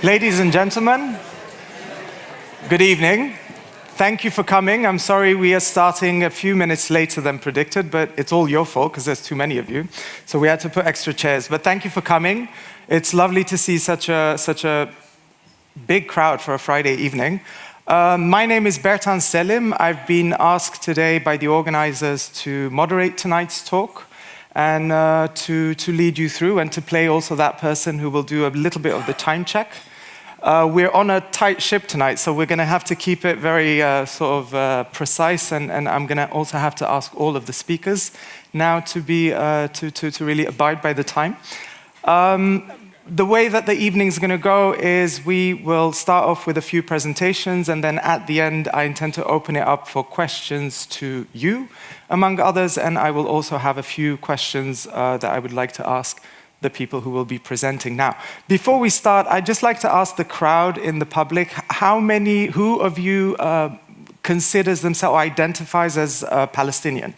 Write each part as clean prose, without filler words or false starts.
Ladies and gentlemen, good evening. Thank you for coming. I'm sorry we are starting a few minutes later than predicted, but it's all your fault because there's too many of you. So we had to put extra chairs. But thank you for coming. It's lovely to see such a big crowd for a Friday evening. My name is Bertan Selim. I've been asked today by the organizers to moderate tonight's talk and to lead you through and to play also that person who will do a little bit of the time check. We're on a tight ship tonight, so we're going to have to keep it very precise, and I'm going to also have to ask all of the speakers now to be to really abide by the time. The way that the evening's going to go is we will start off with a few presentations, and then at the end I intend to open it up for questions to you, among others, and I will also have a few questions that I would like to ask the people who will be presenting. Now, before we start, I'd just like to ask the crowd in the public, who of you considers themselves or identifies as Palestinian?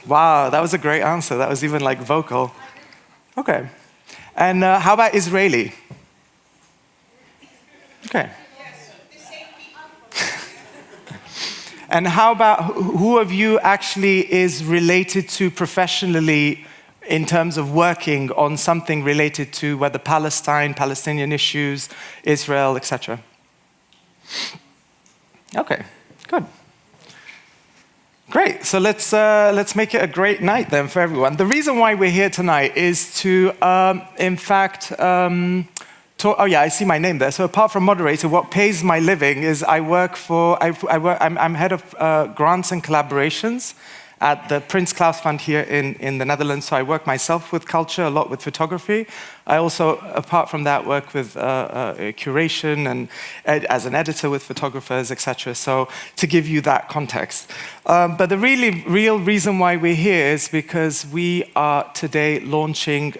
Wow, that was a great answer. That was even like vocal. Okay. And how about Israeli? Okay. And how about who of you actually is related to professionally in terms of working on something related to whether Palestine, Palestinian issues, Israel, etc.? Okay, good. Great, so let's make it a great night then for everyone. The reason why we're here tonight is to, oh yeah, I see my name there. So apart from moderator, what pays my living is I'm head of grants and collaborations at the Prins Claus Fund here in the Netherlands. So I work myself with culture, a lot with photography. I also, apart from that, work with curation and as an editor with photographers, etc. So to give you that context. But the real reason why we're here is because we are today launching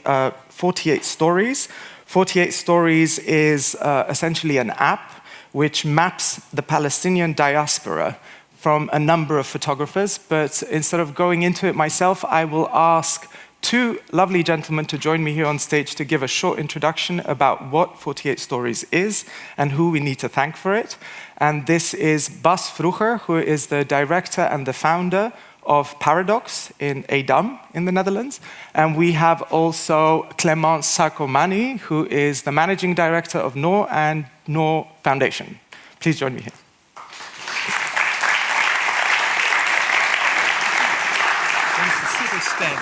48 Stories. 48 Stories is essentially an app which maps the Palestinian diaspora from a number of photographers, but instead of going into it myself, I will ask two lovely gentlemen to join me here on stage to give a short introduction about what 48 Stories is and who we need to thank for it. And this is Bas Vroeger, who is the director and the founder of Paradox in Edam in the Netherlands. And we have also Clément Sarkomani, who is the managing director of NOOR and NOOR Foundation. Please join me here.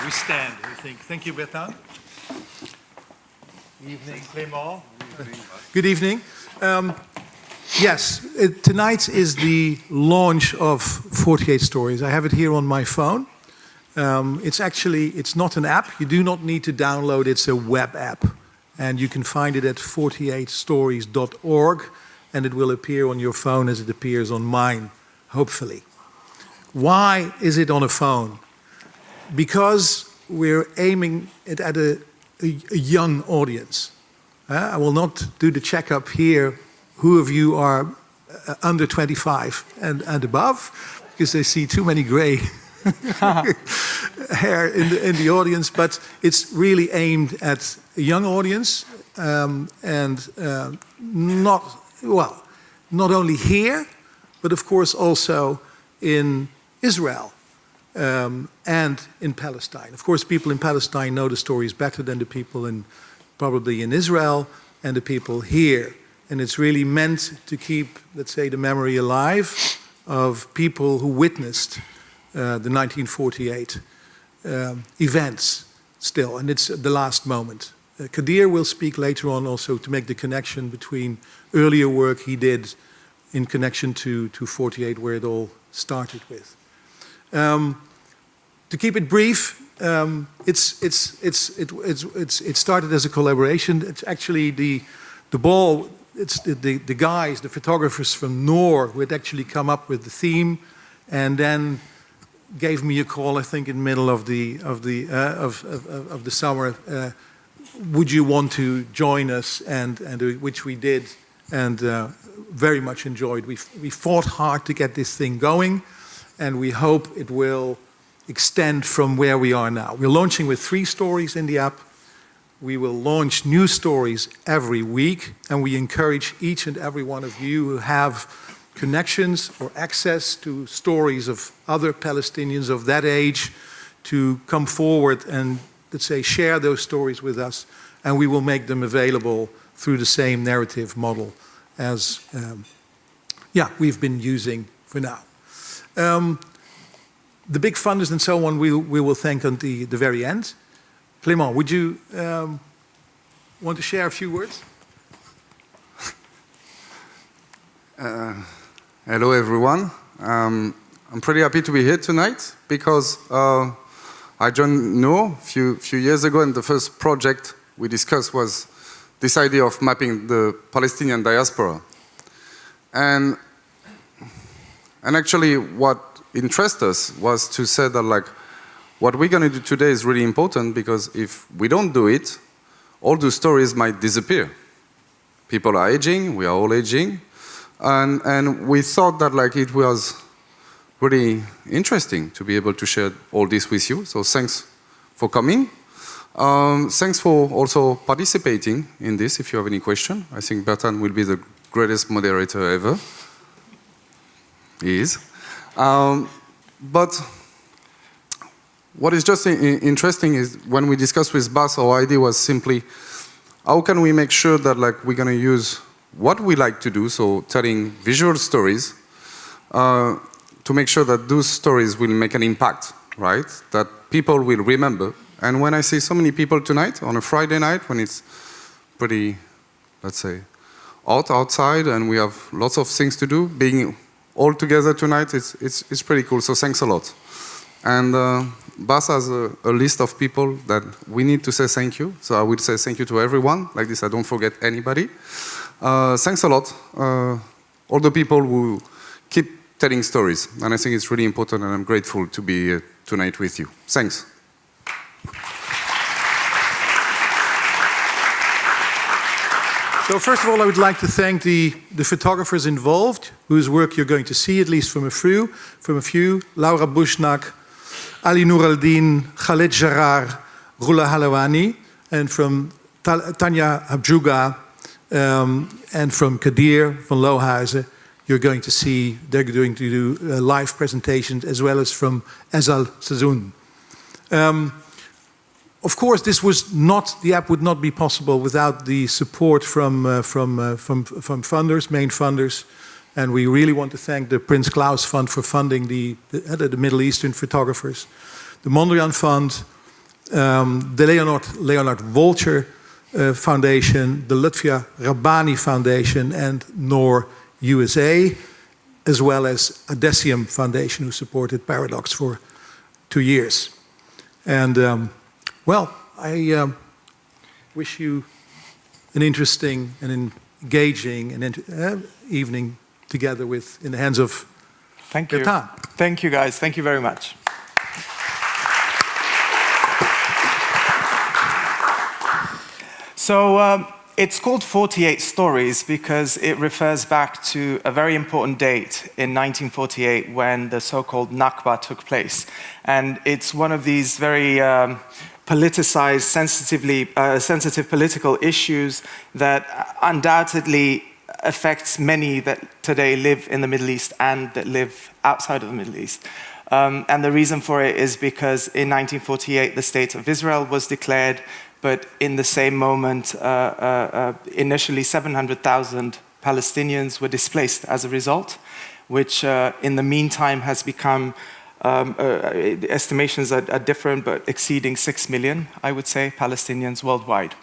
We stand. Thank you, Bertan. Evening, Clément. Good evening. Yes, tonight is the launch of 48 Stories. I have it here on my phone. It's not an app. You do not need to download it. It's a web app. And you can find it at 48stories.org, and it will appear on your phone as it appears on mine, hopefully. Why is it on a phone? Because we're aiming it at a young audience. I will not do the checkup here, who of you are under 25 and above, because I see too many gray hair in the audience, but it's really aimed at a young audience, and not only here, but of course also in Israel. And in Palestine. Of course, people in Palestine know the stories better than the people probably in Israel and the people here. And it's really meant to keep, let's say, the memory alive of people who witnessed the 1948 events still. And it's the last moment. Kadir will speak later on also to make the connection between earlier work he did in connection to 48, where it all started with. To keep it brief, it started as a collaboration. It's actually the guys, the photographers from NOOR, who had actually come up with the theme, and then gave me a call. I think in the middle of the summer. Would you want to join us? And which we did, and very much enjoyed. We fought hard to get this thing going. And we hope it will extend from where we are now. We're launching with 3 stories in the app. We will launch new stories every week, and we encourage each and every one of you who have connections or access to stories of other Palestinians of that age to come forward and, let's say, share those stories with us, and we will make them available through the same narrative model as we've been using for now. The big funders and so on we will thank at the very end. Clément, would you want to share a few words? Hello, everyone. I'm pretty happy to be here tonight because I joined NOOR a few years ago, and the first project we discussed was this idea of mapping the Palestinian diaspora. And actually, what interested us was to say that, like, what we're going to do today is really important, because if we don't do it, all the stories might disappear. People are aging, we are all aging, and we thought that, like, it was really interesting to be able to share all this with you. So thanks for coming. Thanks for also participating in this. If you have any question, I think Bertrand will be the greatest moderator ever. He is. But what is just interesting is when we discussed with Bas, our idea was simply, how can we make sure that, like, we're going to use what we like to do, so telling visual stories, to make sure that those stories will make an impact, right? That people will remember. And when I see so many people tonight, on a Friday night, when it's pretty, let's say, hot outside and we have lots of things to do, being all together tonight, it's pretty cool. So thanks a lot. And Bas has a list of people that we need to say thank you. So I will say thank you to everyone. Like this, I don't forget anybody. Thanks a lot, all the people who keep telling stories. And I think it's really important, and I'm grateful to be here tonight with you. Thanks. So first of all, I would like to thank the photographers involved, whose work you're going to see, at least from a few. Laura Bushnak, Ali Noor al-Din, Khaled Jarrar, Rula Halawani, and from Tanya Habjuga, and from Kadir van Lohuizen, you're going to see, they're going to do live presentations, as well as from Ezal Sazoun. Of course, the app would not be possible without the support from funders, main funders, and we really want to thank the Prince Claus Fund for funding the Middle Eastern photographers, the Mondrian Fund, the Leonard Wolcher Foundation, the Lutfia Rabbani Foundation, and NOOR USA, as well as Adesium Foundation, who supported Paradox for 2 years. And well, I wish you an interesting and engaging evening together in the hands of Thank you. Bertrand. Thank you, guys. Thank you very much. So it's called 48 Stories because it refers back to a very important date in 1948 when the so-called Nakba took place. And it's one of these very politicized, sensitive political issues that undoubtedly affects many that today live in the Middle East and that live outside of the Middle East. And the reason for it is because in 1948, the State of Israel was declared, but in the same moment, initially 700,000 Palestinians were displaced as a result, which in the meantime has become estimations are different, but exceeding 6 million, I would say, Palestinians worldwide.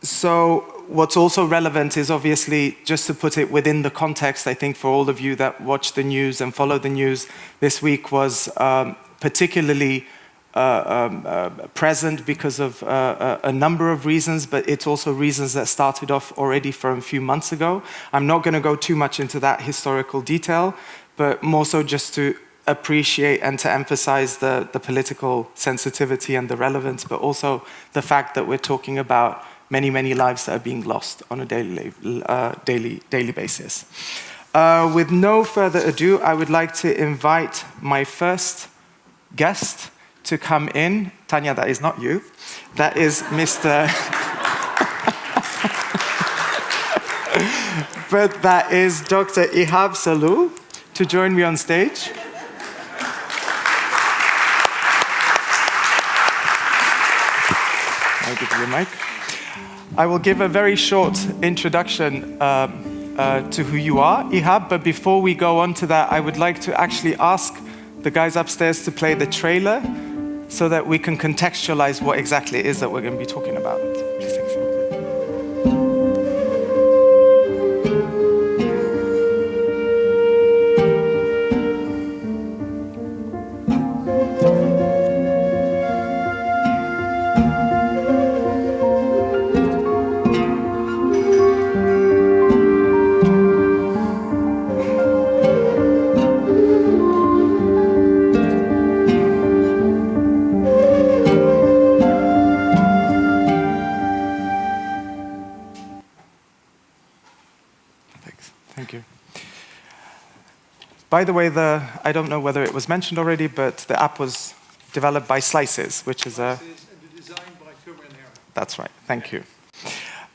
So what's also relevant is obviously, just to put it within the context, I think for all of you that watch the news and follow the news, this week was particularly present because of a number of reasons, but it's also reasons that started off already from a few months ago. I'm not going to go too much into that historical detail, but more so just to appreciate and to emphasize the political sensitivity and the relevance, but also the fact that we're talking about many, many lives that are being lost on a daily basis. With no further ado, I would like to invite my first guest to come in Tanya, that is not you. That is Mr. But that is Dr. Ihab Salou to join me on stage. I'll give you a mic. I will give a very short introduction to who you are, Ihab, but before we go on to that, I would like to actually ask the guys upstairs to play the trailer so that we can contextualize what exactly it is that we're going to be talking about. Please take a seat. Thank you. By the way, I don't know whether it was mentioned already, but the app was developed by Slices, which is a... designed by Kummer Herrman. That's right. Thank you.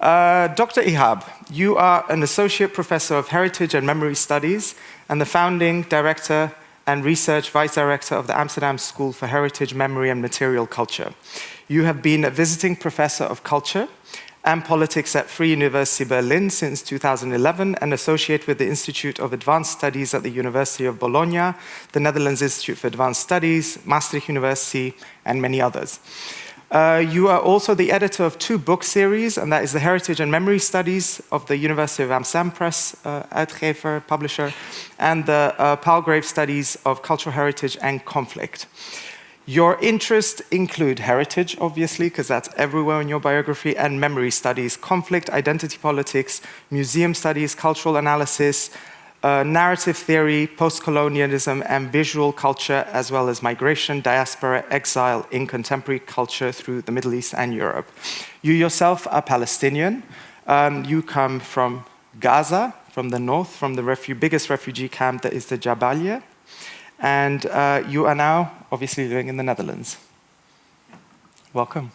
Dr. Ihab, you are an Associate Professor of Heritage and Memory Studies and the Founding Director and Research Vice Director of the Amsterdam School for Heritage, Memory and Material Culture. You have been a visiting Professor of Culture and Politics at Free University Berlin since 2011 and associate with the Institute of Advanced Studies at the University of Bologna, the Netherlands Institute for Advanced Studies, Maastricht University, and many others. You are also the editor of 2 book series, and that is the Heritage and Memory Studies of the University of Amsterdam Press, uitgever, publisher, and the Palgrave Studies of Cultural Heritage and Conflict. Your interests include heritage, obviously, because that's everywhere in your biography, and memory studies, conflict, identity politics, museum studies, cultural analysis, narrative theory, post-colonialism, and visual culture, as well as migration, diaspora, exile in contemporary culture through the Middle East and Europe. You yourself are Palestinian. You come from Gaza, from the north, from the biggest refugee camp that is the Jabalia. And you are now obviously living in the Netherlands. Welcome.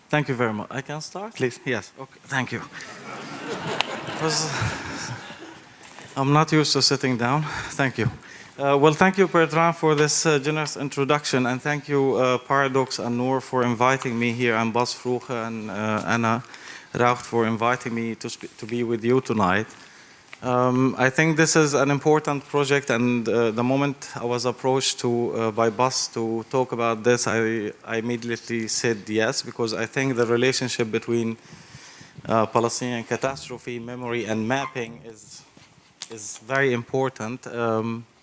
Thank you very much. I can start? Please. Yes. Okay. Thank you. I'm not used to sitting down. Thank you. Well, thank you, Bertrand, for this generous introduction, and thank you, Paradox and NOOR, for inviting me here, and Bas Vroege and Anna Raucht for inviting me to be with you tonight. I think this is an important project, and the moment I was approached by Bas to talk about this, I immediately said yes, because I think the relationship between Palestinian catastrophe, memory, and mapping is very important,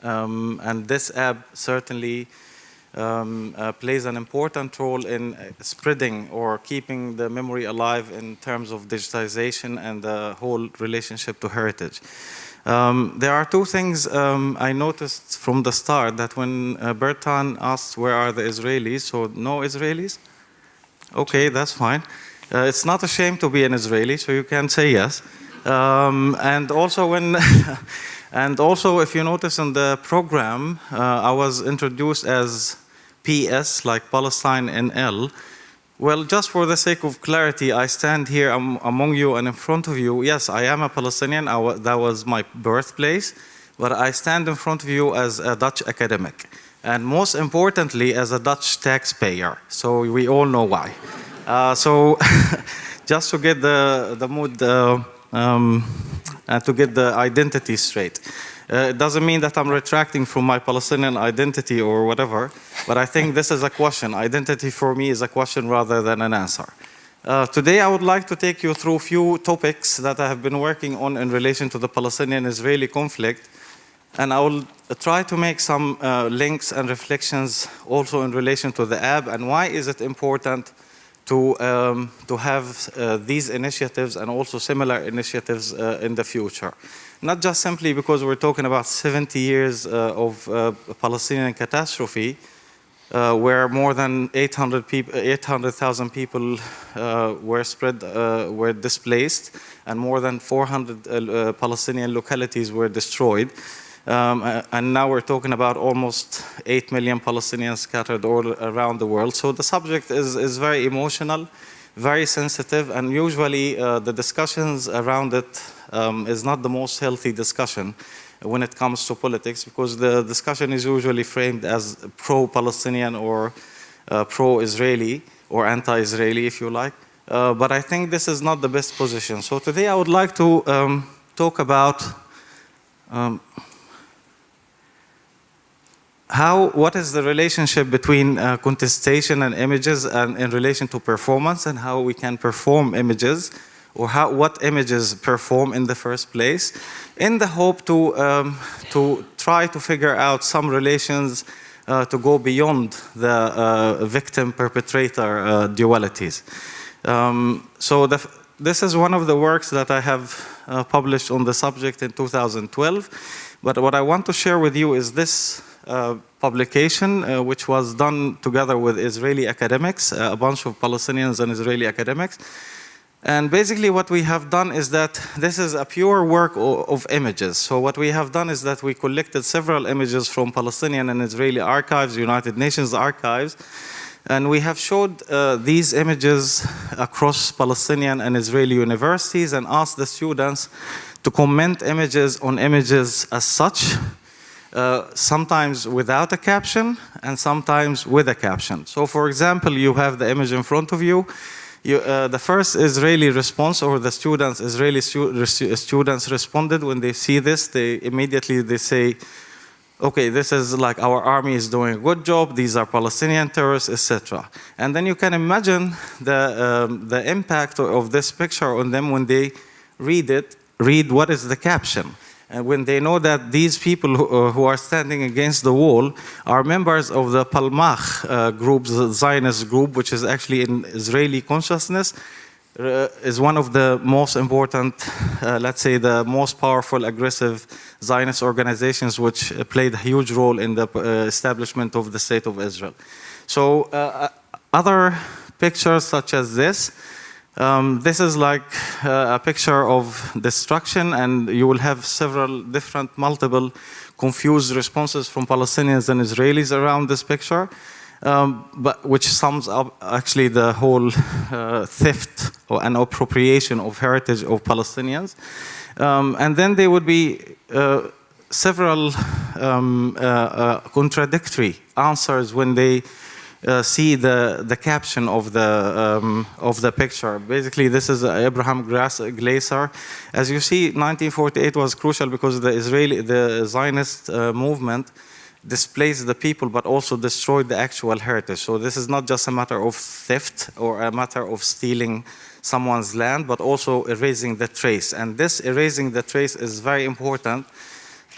and this app certainly plays an important role in spreading or keeping the memory alive in terms of digitization and the whole relationship to heritage. There are 2 things I noticed from the start, that when Bertrand asked where are the Israelis, so no Israelis? Okay, that's fine. It's not a shame to be an Israeli, so you can say yes. And also and also if you notice in the program, I was introduced as PS, like Palestine NL. Well, just for the sake of clarity, I stand here among you and in front of you. Yes, I am a Palestinian. That was my birthplace. But I stand in front of you as a Dutch academic. And most importantly, as a Dutch taxpayer. So we all know why. So just to get the mood, to get the identity straight. It doesn't mean that I'm retracting from my Palestinian identity or whatever, but I think this is a question. Identity for me is a question rather than an answer. Today I would like to take you through a few topics that I have been working on in relation to the Palestinian-Israeli conflict, and I will try to make some links and reflections also in relation to the app, and why is it important to have these initiatives and also similar initiatives in the future. Not just simply because we're talking about 70 years of Palestinian catastrophe, where more than 800,000 people were displaced, and more than 400 Palestinian localities were destroyed. And now we're talking about almost 8 million Palestinians scattered all around the world. So the subject is very emotional, very sensitive, and usually the discussions around it is not the most healthy discussion when it comes to politics, because the discussion is usually framed as pro-Palestinian or pro-Israeli or anti-Israeli, if you like. But I think this is not the best position. So today I would like to talk about what is the relationship between contestation and images and in relation to performance, and how we can perform images, or what images perform in the first place, in the hope to try to figure out some relations to go beyond the victim-perpetrator dualities. So this is one of the works that I have published on the subject in 2012. But what I want to share with you is this publication, which was done together with Israeli academics, a bunch of Palestinians and Israeli academics. And basically what we have done is that this is a pure work of images. So what we have done is that we collected several images from Palestinian and Israeli archives, United Nations archives, and we have showed these images across Palestinian and Israeli universities and asked the students to comment images on images as such, sometimes without a caption and sometimes with a caption. So for example, you have the image in front of you. The first Israeli response, or the Israeli students responded when they see this, they immediately say, okay, this is like our army is doing a good job, these are Palestinian terrorists, etc. And then you can imagine the impact of this picture on them when they read what is the caption. And when they know that these people who are standing against the wall are members of the Palmach group, the Zionist group, which is actually in Israeli consciousness, is one of the most important, let's say the most powerful, aggressive Zionist organizations which played a huge role in the establishment of the State of Israel. So other pictures such as this, this is like a picture of destruction, and you will have several different, multiple confused responses from Palestinians and Israelis around this picture, but which sums up actually the whole theft and appropriation of heritage of Palestinians. And then there would be several contradictory answers when they see the caption of the picture. Basically, this is Abraham Glaser. As you see, 1948 was crucial because the Zionist movement displaced the people, but also destroyed the actual heritage. So this is not just a matter of theft or a matter of stealing someone's land, but also erasing the trace. And this erasing the trace is very important,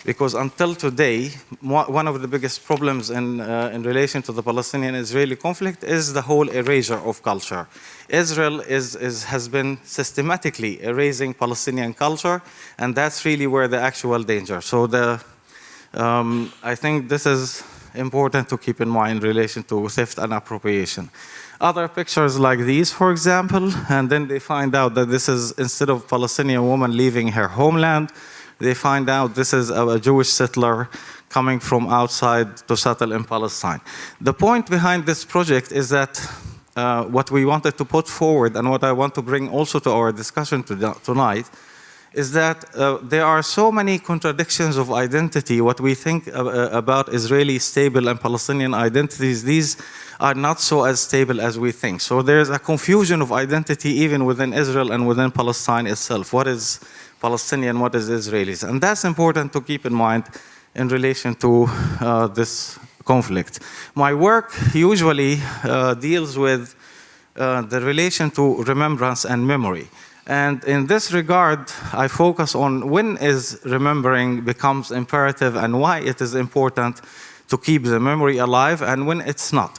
because until today, one of the biggest problems in relation to the Palestinian-Israeli conflict is the whole erasure of culture. Israel has been systematically erasing Palestinian culture, and that's really where the actual danger. So I think this is important to keep in mind in relation to theft and appropriation. Other pictures like these, for example, and then they find out that this is, instead of Palestinian woman leaving her homeland, they find out this is a Jewish settler coming from outside to settle in Palestine. The point behind this project is that what we wanted to put forward, and what I want to bring also to our discussion tonight, is that there are so many contradictions of identity. What we think about Israeli stable and Palestinian identities, these are not so as stable as we think. So there's a confusion of identity even within Israel and within Palestine itself. What is Palestinian, what is Israelis? And that's important to keep in mind in relation to this conflict. My work usually deals with the relation to remembrance and memory. And in this regard, I focus on when is remembering becomes imperative and why it is important to keep the memory alive and when it's not.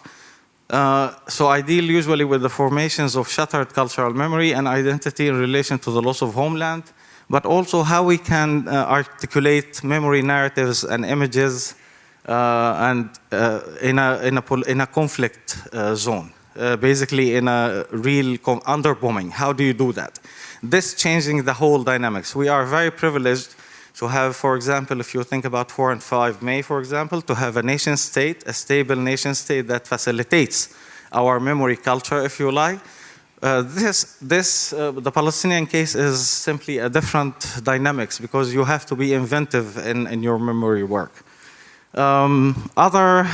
So I deal usually with the formations of shattered cultural memory and identity in relation to the loss of homeland, but also how we can articulate memory narratives and images in a conflict zone. Basically in a real underbombing. How do you do that? This changing the whole dynamics. We are very privileged To have, for example, if you think about 4 and 5 May, for example, to have a nation state, a stable nation state that facilitates our memory culture, if you like. The Palestinian case is simply a different dynamics because you have to be inventive in your memory work. Other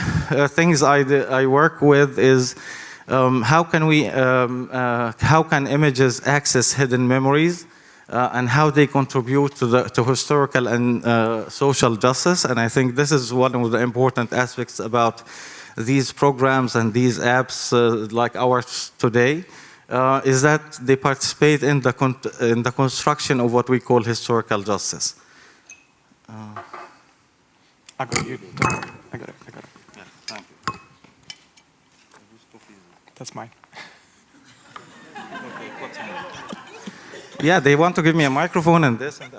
things I work with is how can images access hidden memories and how they contribute to historical and social justice. And I think this is one of the important aspects about these programs and these apps like ours today, is that they participate in the construction of what we call historical justice. I got you. I got it. Yeah, thank you. That's mine. Yeah, they want to give me a microphone and this. And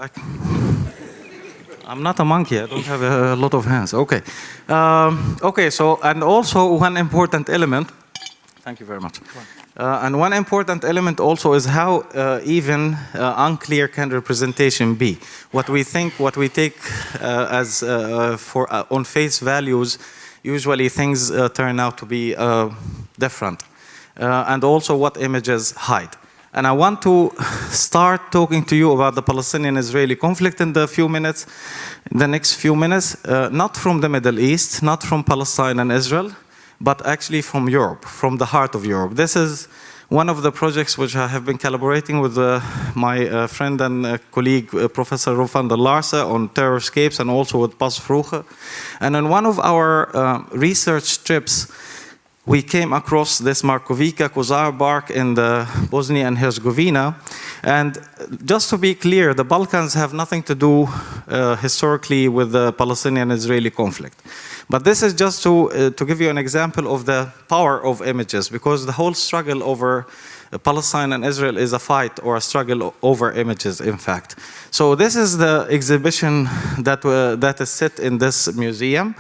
I'm not a monkey. I don't have a lot of hands. Okay. Okay. So, and also one important element. Thank you very much. And one important element also is how even unclear can representation be. What we take as on face values, usually things turn out to be different. And also what images hide. And I want to start talking to you about the Palestinian-Israeli conflict in the next few minutes, not from the Middle East, not from Palestine and Israel, but actually from Europe, from the heart of Europe. This is one of the projects which I have been collaborating with my friend and colleague, Professor Rolf van der Laarse, on terrorscapes and also with Bas Vroege. And on one of our research trips, we came across this Markovica Kozar bark in the Bosnia and Herzegovina. And just to be clear, the Balkans have nothing to do historically with the Palestinian-Israeli conflict. But this is just to give you an example of the power of images, because the whole struggle over Palestine and Israel is a fight or a struggle over images, in fact. So this is the exhibition that is set in this museum.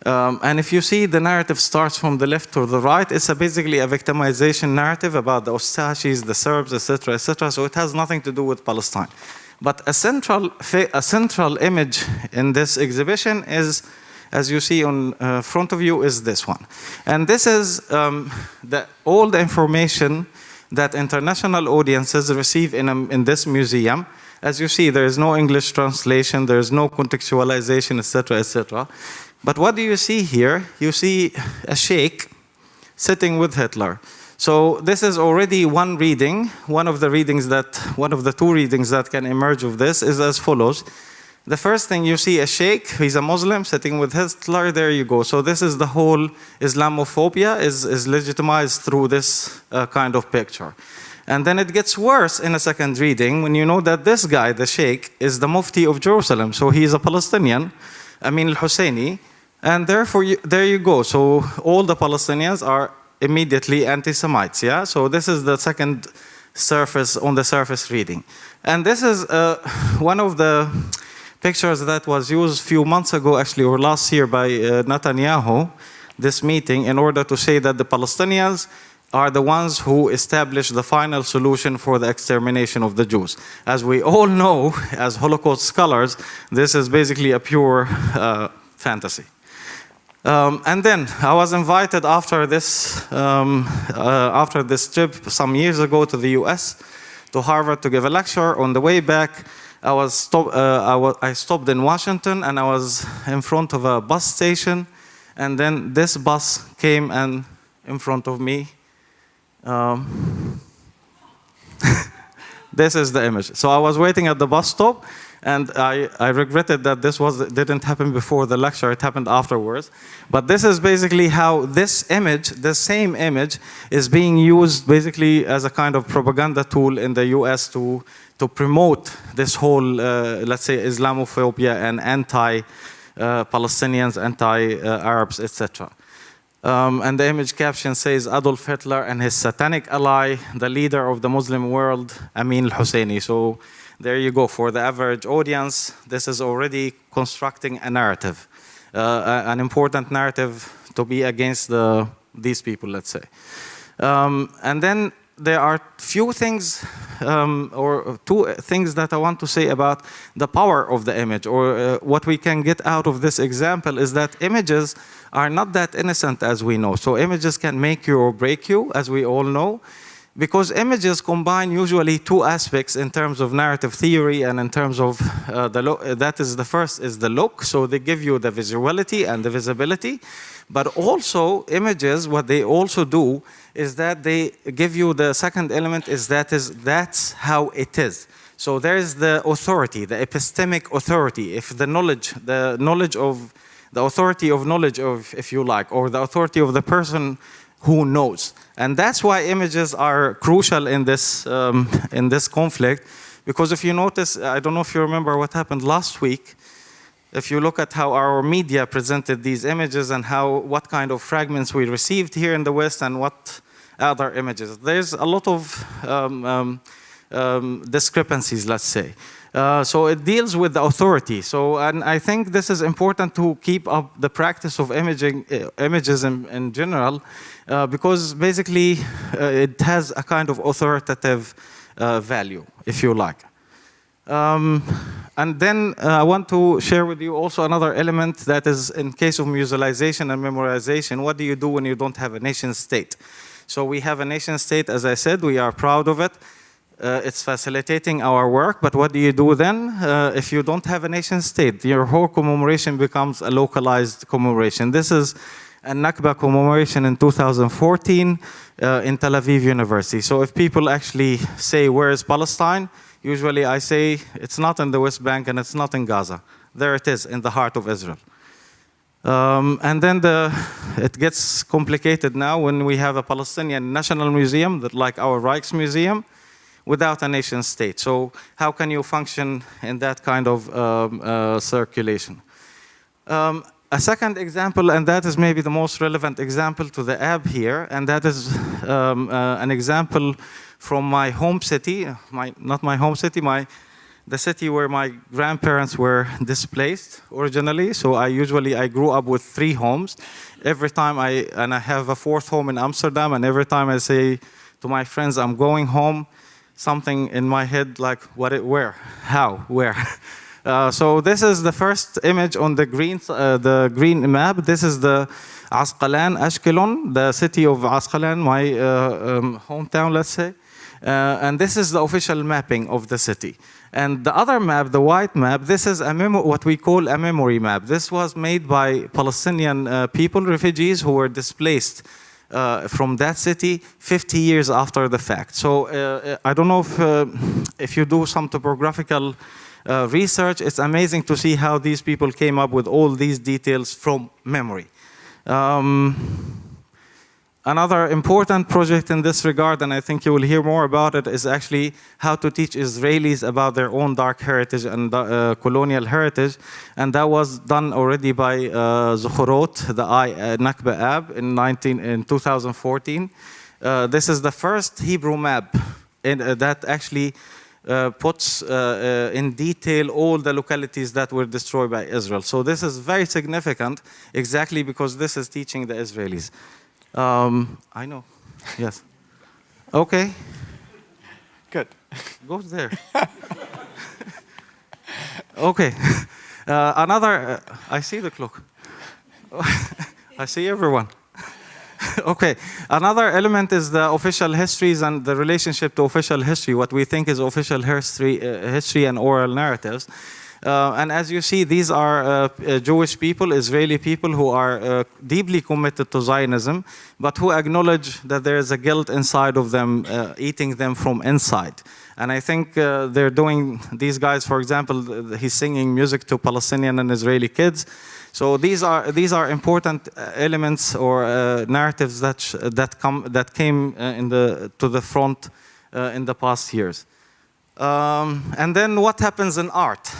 And if you see, the narrative starts from the left to the right. It's basically a victimization narrative about the Ostashis, the Serbs, etc., etc. So it has nothing to do with Palestine. But a central image in this exhibition is, as you see on front of you, is this one. And this is all the information that international audiences receive in this museum. As you see, there is no English translation, there is no contextualization, etc., etc. But what do you see here? You see a sheikh sitting with Hitler. So this is already one reading. One of the two readings that can emerge of this is as follows. The first thing, you see a sheikh, he's a Muslim sitting with Hitler, there you go. So this is the whole Islamophobia is legitimized through this kind of picture. And then it gets worse in a second reading when you know that this guy, the sheikh, is the Mufti of Jerusalem. So he's a Palestinian, Amin al-Husseini, and therefore there you go. So all the Palestinians are immediately anti-Semites, yeah? So this is the second on the surface reading. And this is one of the pictures that was used a few months ago, actually, or last year by Netanyahu, this meeting, in order to say that the Palestinians are the ones who established the final solution for the extermination of the Jews. As we all know, as Holocaust scholars, this is basically a pure fantasy. And then I was invited after this trip some years ago to the US, to Harvard, to give a lecture. On the way back, I stopped in Washington, and I was in front of a bus station, and then this bus came and in front of me. This is the image. So I was waiting at the bus stop, and I regretted that this didn't happen before the lecture. It happened afterwards. But this is basically how this image, the same image, is being used basically as a kind of propaganda tool in the US to promote this whole, let's say, Islamophobia and anti-Palestinians, anti-Arabs, etc. And the image caption says, Adolf Hitler and his satanic ally, the leader of the Muslim world, Amin al-Husseini. So there you go. For the average audience, this is already constructing a narrative, an important narrative to be against these people, let's say. And then there are few things or two things that I want to say about the power of the image, or what we can get out of this example is that images are not that innocent as we know. So images can make you or break you, as we all know, because images combine usually two aspects in terms of narrative theory and in terms of the first is the look. So they give you the visuality and the visibility, but also images, what they also do is that they give you the second element that's how it is. So there is the authority, the epistemic authority. If the authority of knowledge, if you like, or the authority of the person who knows. And that's why images are crucial in this conflict, because if you notice, I don't know if you remember what happened last week, if you look at how our media presented these images and what kind of fragments we received here in the West and what other images, there's a lot of discrepancies, let's say. So it deals with the authority. So, and I think this is important to keep up the practice of images in general, because basically it has a kind of authoritative value, if you like. And then I want to share with you also another element that is in case of musealization and memorization. What do you do when you don't have a nation state? So we have a nation state, as I said, we are proud of it. It's facilitating our work, but what do you do then if you don't have a nation state? Your whole commemoration becomes a localized commemoration. This is a Nakba commemoration in 2014 in Tel Aviv University. So if people actually say, where is Palestine? Usually I say, it's not in the West Bank and it's not in Gaza. There it is, in the heart of Israel. And then it gets complicated now when we have a Palestinian National Museum, that like our Rijksmuseum, without a nation state. So how can you function in that kind of circulation? A second example, and that is maybe the most relevant example to the AB here, and that is an example from my home city, not my home city, the city where my grandparents were displaced originally. So I grew up with 3 homes. Every time I have a 4th home in Amsterdam, and every time I say to my friends, I'm going home, something in my head like, where, how, where? So this is the first image on the green map. This is the Asqalan, Ashkelon, the city of Asqalan, my hometown, let's say. And this is the official mapping of the city. And the other map, the white map, this is what we call a memory map. This was made by Palestinian people, refugees who were displaced from that city 50 years after the fact. So I don't know if you do some topographical research, it's amazing to see how these people came up with all these details from memory. Another important project in this regard, and I think you will hear more about it, is actually how to teach Israelis about their own dark heritage and colonial heritage. And that was done already by Zwijger, the Nakba AB, in 2014. This is the first Hebrew map that actually puts in detail all the localities that were destroyed by Israel. So this is very significant, exactly because this is teaching the Israelis. I know. Yes. Okay. Good. Go there. Okay. Another. I see the clock. I see everyone. Okay. Another element is the official histories and the relationship to official history. What we think is official history and oral narratives. And as you see, these are Jewish people, Israeli people who are deeply committed to Zionism, but who acknowledge that there is a guilt inside of them, eating them from inside. And I think they're doing, these guys, for example, he's singing music to Palestinian and Israeli kids. So these are important elements or narratives that came to the front in the past years. And then what happens in art?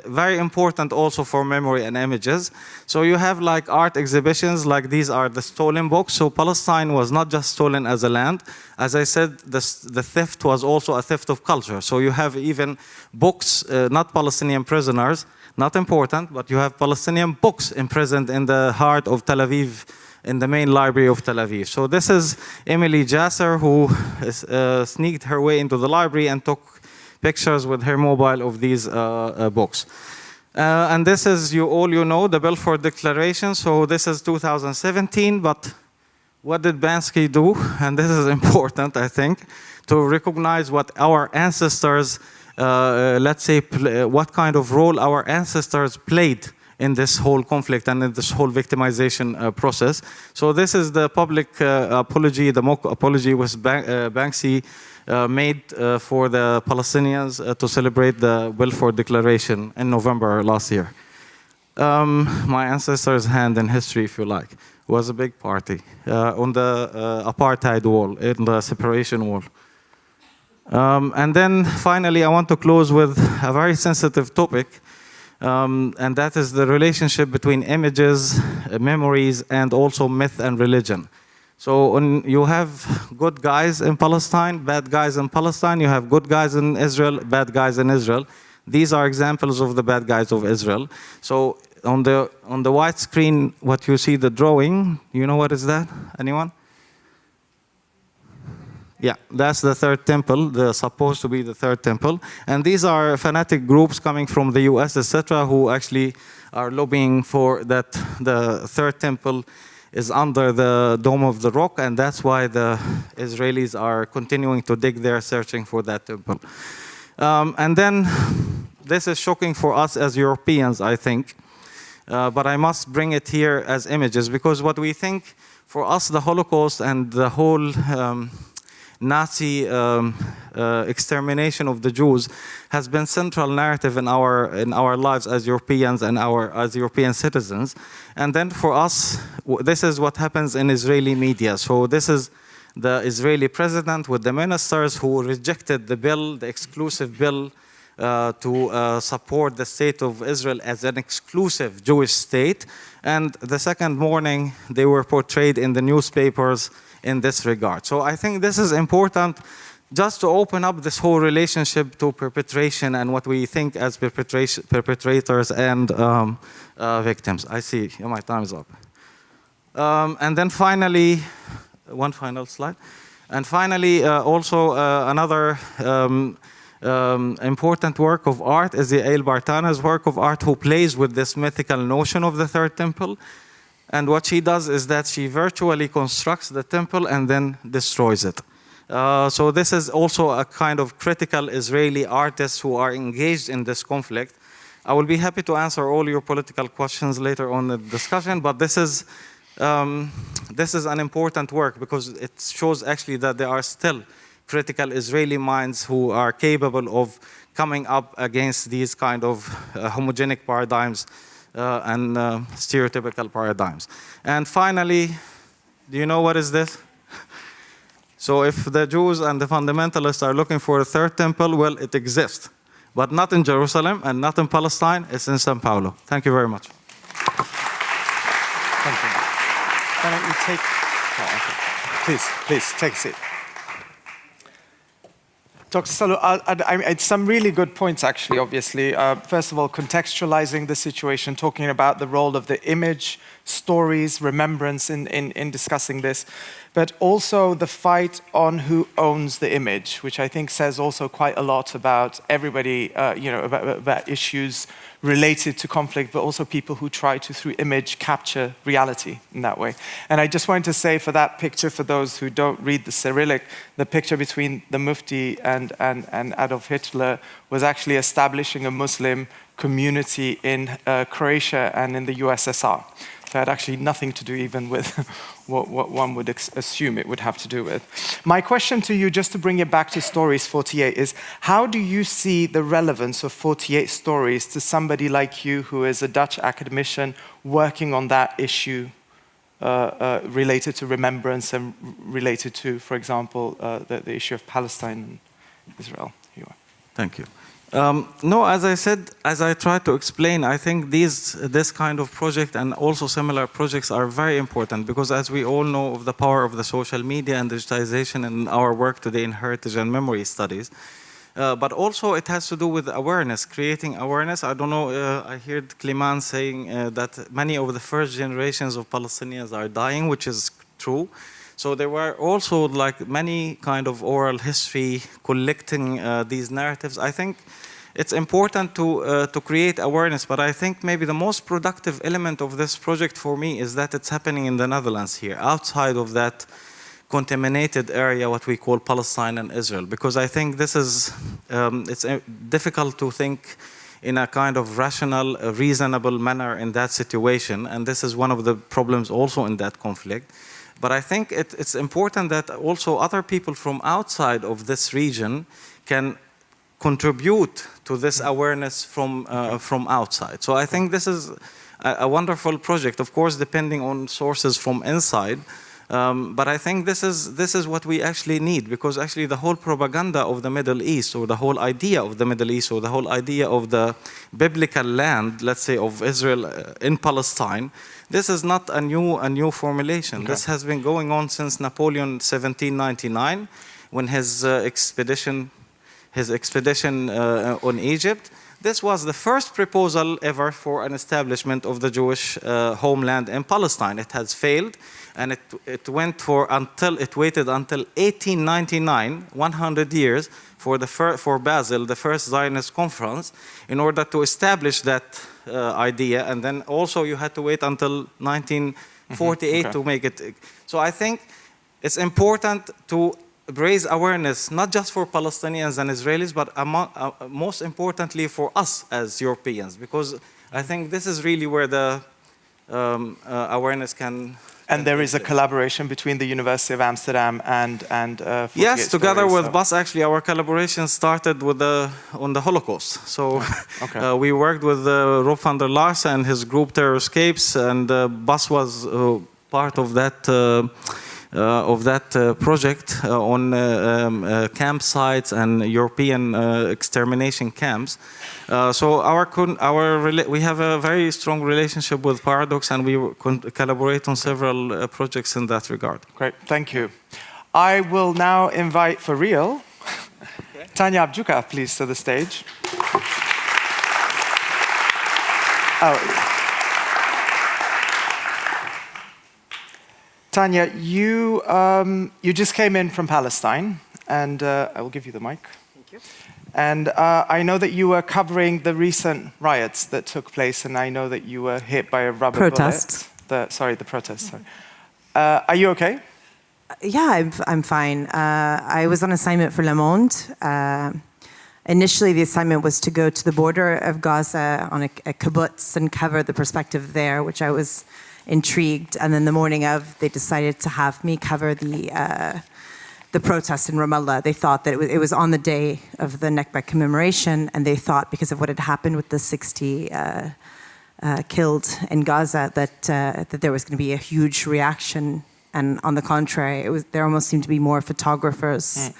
Very important also for memory and images. So you have like art exhibitions, like these are the stolen books. So Palestine was not just stolen as a land. As I said, the theft was also a theft of culture. So you have even books, not Palestinian prisoners, not important, but you have Palestinian books imprisoned in the heart of Tel Aviv in the main library of Tel Aviv. So this is Emily Jasser, who sneaked her way into the library and took pictures with her mobile of these books. And this is, all you know, the Balfour Declaration. So this is 2017, but what did Bansky do? And this is important, I think, to recognize what our ancestors, let's say, what kind of role our ancestors played in this whole conflict and in this whole victimization process. So this is the public apology, the mock apology was Banksy made for the Palestinians to celebrate the Balfour Declaration in November last year. My ancestors' hand in history, if you like, was a big party on the apartheid wall, in the separation wall. And then finally, I want to close with a very sensitive topic, and that is the relationship between images, memories, and also myth and religion. So you have good guys in Palestine, bad guys in Palestine. You have good guys in Israel, bad guys in Israel. These are examples of the bad guys of Israel. So on the white screen, what you see, the drawing, you know what is that? Anyone? Yeah, that's the third temple, supposed to be the third temple. And these are fanatic groups coming from the US, etc., who actually are lobbying for that the third temple is under the Dome of the Rock, and that's why the Israelis are continuing to dig there, searching for that temple. And then, this is shocking for us as Europeans, I think, but I must bring it here as images, because what we think, for us, the Holocaust and the whole Nazi extermination of the Jews has been central narrative in our lives as Europeans and as European citizens. And then for us, this is what happens in Israeli media. So this is the Israeli president with the ministers who rejected the bill, the exclusive bill, to support the state of Israel as an exclusive Jewish state. And the second morning, they were portrayed in the newspapers in this regard. So I think this is important just to open up this whole relationship to perpetration and what we think as perpetrators and victims. I see, my time is up. And then finally, one final slide. And finally, also another important work of art is the Yael Bartana's work of art, who plays with this mythical notion of the third temple. And what she does is that she virtually constructs the temple and then destroys it. So this is also a kind of critical Israeli artists who are engaged in this conflict. I will be happy to answer all your political questions later on in the discussion, but this is an important work because it shows actually that there are still critical Israeli minds who are capable of coming up against these kind of homogenic paradigms and stereotypical paradigms. And finally, do you know what is this? So if the Jews and the fundamentalists are looking for a third temple, well, it exists. But not in Jerusalem and not in Palestine, it's in São Paulo. Thank you very much. Thank you. Why don't you take... Oh, okay. Please, take a seat. Dr. Salu, some really good points, actually, obviously. First of all, contextualizing the situation, talking about the role of the image, stories, remembrance in discussing this, but also the fight on who owns the image, which I think says also quite a lot about everybody, about issues related to conflict, but also people who try to, through image, capture reality in that way. And I just wanted to say for that picture, for those who don't read the Cyrillic, the picture between the Mufti and Adolf Hitler was actually establishing a Muslim community in Croatia and in the USSR. So it had actually nothing to do even with what one would assume it would have to do with. My question to you, just to bring it back to Stories 48, is how do you see the relevance of 48 Stories to somebody like you who is a Dutch academician working on that issue related to remembrance and related to, for example, the issue of Palestine and Israel? Here you are. Thank you. No, as I said, as I tried to explain, I think this kind of project and also similar projects are very important because as we all know of the power of the social media and digitization in our work today in heritage and memory studies, But also it has to do with awareness, creating awareness. I don't know, I heard Clément saying that many of the first generations of Palestinians are dying, which is true. So there were also like many kind of oral history collecting these narratives. I think it's important to create awareness, but I think maybe the most productive element of this project for me is that it's happening in the Netherlands here, outside of that contaminated area, what we call Palestine and Israel, because I think this is, it's difficult to think in a kind of rational, reasonable manner in that situation, and this is one of the problems also in that conflict. But I think it's important that also other people from outside of this region can contribute to this awareness from outside. So I think this is a wonderful project, of course, depending on sources from inside. But I think this is what we actually need, because actually the whole propaganda of the Middle East, or the whole idea of the Middle East, or the whole idea of the biblical land, let's say, of Israel in Palestine, this is not a new formulation. Okay. This has been going on since Napoleon 1799, when his expedition on Egypt. This was the first proposal ever for an establishment of the Jewish homeland in Palestine. It has failed, and it waited until 1899, 100 years, for Basel, the first Zionist conference, in order to establish that idea. And then also you had to wait until 1948 to make it. So I think it's important to raise awareness, not just for Palestinians and Israelis, but most importantly for us as Europeans, because I think this is really where the awareness can. And there is a collaboration between the University of Amsterdam and yes, together with BAS, actually, our collaboration started with on the Holocaust. So we worked with Rob van der Laars and his group Terrorscapes, and BAS was part of that project on campsites and European extermination camps. So we have a very strong relationship with Paradox, and we collaborate on several projects in that regard. Great, thank you. I will now invite, for real, Tanya Abjuka, please, to the stage. Tanya, you just came in from Palestine, and I will give you the mic. Thank you. And I know that you were covering the recent riots that took place, and I know that you were hit by a rubber bullet. The protests. Sorry. Are you okay? Yeah, I'm fine. I was on assignment for Le Monde. Initially, the assignment was to go to the border of Gaza on a kibbutz and cover the perspective there, which I was intrigued. And then the morning of, they decided to have me cover the protest in Ramallah. They thought that it was on the day of the Nakba commemoration, and they thought because of what had happened with the 60 killed in Gaza that there was going to be a huge reaction. And on the contrary, there almost seemed to be more photographers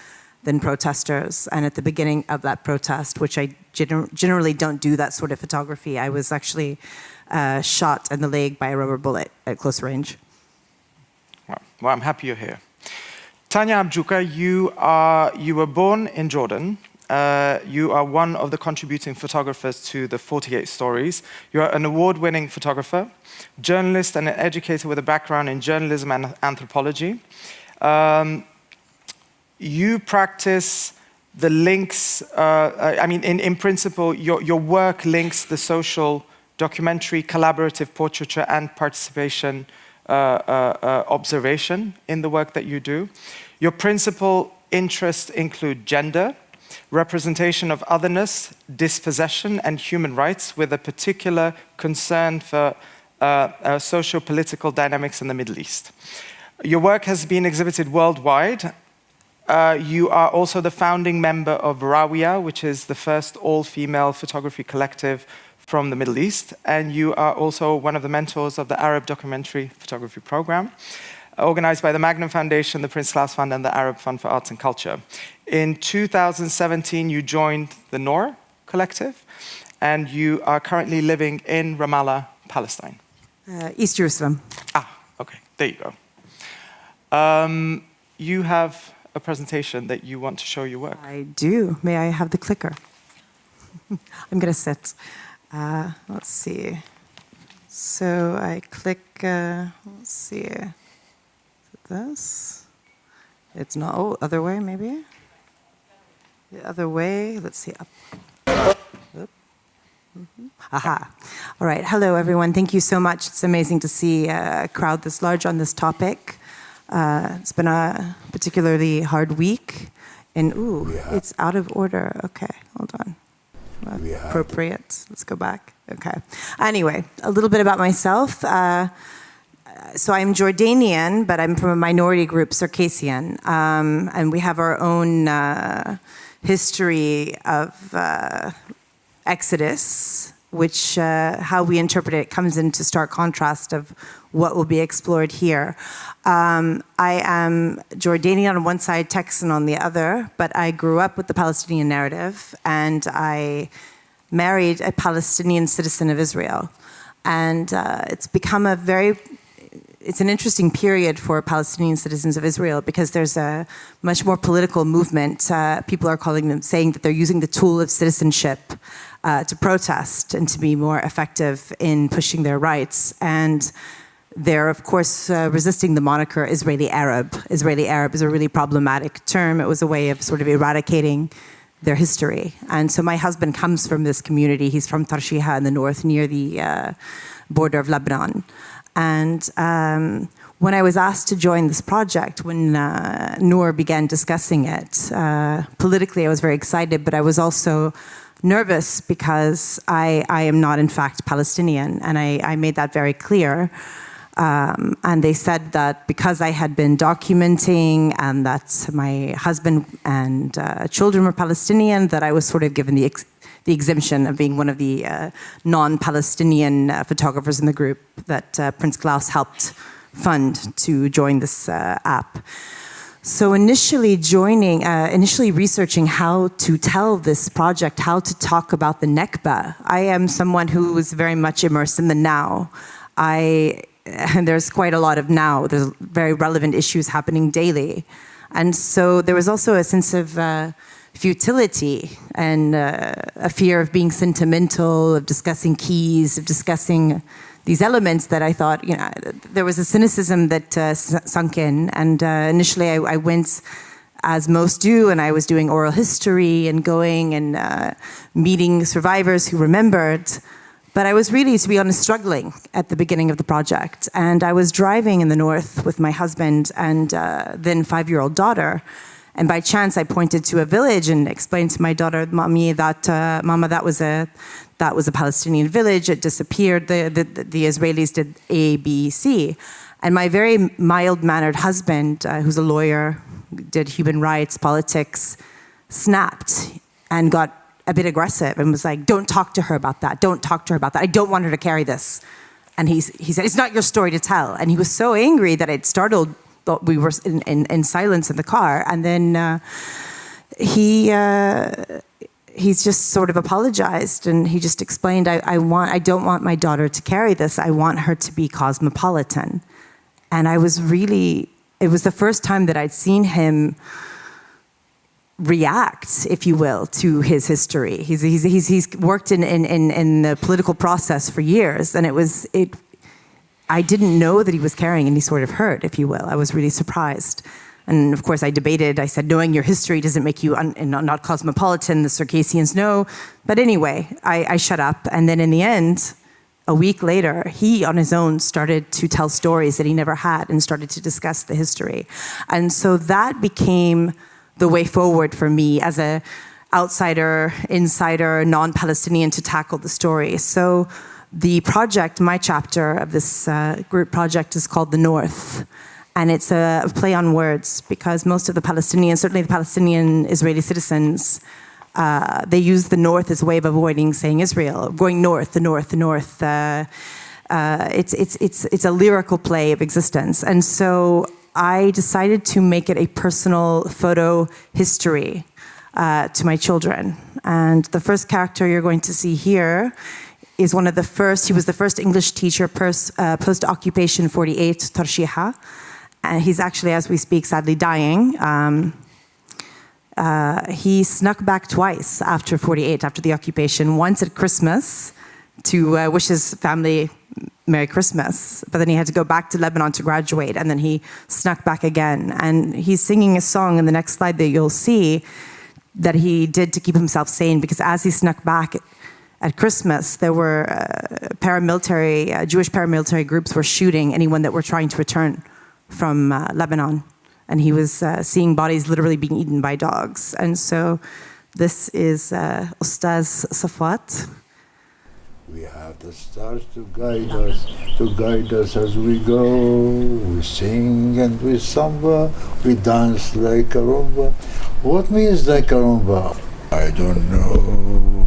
than protesters. And at the beginning of that protest, which I generally don't do that sort of photography, I was actually shot in the leg by a rubber bullet at close range. Well, I'm happy you're here. Tanya Abjuka, you were born in Jordan. You are one of the contributing photographers to the 48 Stories. You are an award-winning photographer, journalist, and an educator with a background in journalism and anthropology. You practice the links, in principle, your work links the social, documentary, collaborative portraiture, and participation observation in the work that you do. Your principal interests include gender, representation of otherness, dispossession, and human rights, with a particular concern for socio-political dynamics in the Middle East. Your work has been exhibited worldwide. You are also the founding member of Rawiya, which is the first all-female photography collective from the Middle East, and you are also one of the mentors of the Arab Documentary Photography Program, organized by the Magnum Foundation, the Prince Claus Fund, and the Arab Fund for Arts and Culture. In 2017, you joined the NOOR collective, and you are currently living in Ramallah, Palestine. East Jerusalem. Okay, there you go. You have a presentation that you want to show your work. I do. May I have the clicker? I'm going to sit. Let's see. So I click, let's see, is it this? It's not, oh, other way maybe? The other way, let's see, up. Aha. All right, hello everyone. Thank you so much. It's amazing to see a crowd this large on this topic. It's been a particularly hard week. And ooh, it's out of order. Okay, hold on. Appropriate. Let's go back. Okay. Anyway, a little bit about myself. So I'm Jordanian, but I'm from a minority group, Circassian. And we have our own history of Exodus, which how we interpret it comes into stark contrast of what will be explored here. I am Jordanian on one side, Texan on the other, but I grew up with the Palestinian narrative, and I married a Palestinian citizen of Israel. And it's become it's an interesting period for Palestinian citizens of Israel because there's a much more political movement. People are saying that they're using the tool of citizenship to protest and to be more effective in pushing their rights. And they're, of course, resisting the moniker Israeli Arab. Israeli Arab is a really problematic term. It was a way of sort of eradicating their history. And so my husband comes from this community. He's from Tarshiha in the north, near the border of Lebanon. And when I was asked to join this project, when NOOR began discussing it, politically I was very excited, but I was also nervous because I am not, in fact, Palestinian, and I made that very clear. And they said that because I had been documenting and that my husband and children were Palestinian, that I was sort of given the exemption of being one of the non-Palestinian photographers in the group that Prince Klaus helped fund to join this app. So initially researching how to tell this project, how to talk about the Nakba. I am someone who is very much immersed in the now. And there's quite a lot of now. There's very relevant issues happening daily. And so there was also a sense of futility and a fear of being sentimental, of discussing keys, of discussing these elements that I thought, there was a cynicism that sunk in. And initially I went, as most do, and I was doing oral history and going and meeting survivors who remembered. But I was really, to be honest, struggling at the beginning of the project. And I was driving in the north with my husband and then 5-year-old daughter. And by chance, I pointed to a village and explained to my daughter, Mommy, Mama, that was a Palestinian village. It disappeared. The Israelis did A, B, C. And my very mild-mannered husband, who's a lawyer, did human rights, politics, snapped and got a bit aggressive and was like, don't talk to her about that. Don't talk to her about that. I don't want her to carry this. And he said, it's not your story to tell. And he was so angry that it startled, we were in silence in the car. And then he's just sort of apologized. And he just explained, I don't want my daughter to carry this. I want her to be cosmopolitan. And I was really, it was the first time that I'd seen him react, if you will, to his history. He's worked in the political process for years, and I didn't know that he was carrying any sort of hurt, if you will. I was really surprised. And of course I debated, I said, knowing your history doesn't make you not cosmopolitan, the Circassians know. But anyway, I shut up, and then in the end, a week later, he on his own started to tell stories that he never had and started to discuss the history. And so that became the way forward for me as a outsider, insider, non-Palestinian to tackle the story. So the project, my chapter of this group project is called The North. And it's a play on words because most of the Palestinians, certainly the Palestinian Israeli citizens, they use the North as a way of avoiding saying Israel, going north, the North, the North. It's a lyrical play of existence. And so I decided to make it a personal photo history to my children. And the first character you're going to see here is one of the first, he was the first English teacher post-occupation 48, Tarshiha. And he's actually, as we speak, sadly dying. he snuck back twice after 48, after the occupation. Once at Christmas to wish his family Merry Christmas, but then he had to go back to Lebanon to graduate, and then he snuck back again. And he's singing a song in the next slide that you'll see that he did to keep himself sane, because as he snuck back at Christmas, there were Jewish paramilitary groups were shooting anyone that were trying to return from Lebanon. And he was seeing bodies literally being eaten by dogs. And so this is Ustaz Safwat. We have the stars to guide us as we go. We sing and we samba, we dance like a rumba. What means like a rumba? I don't know.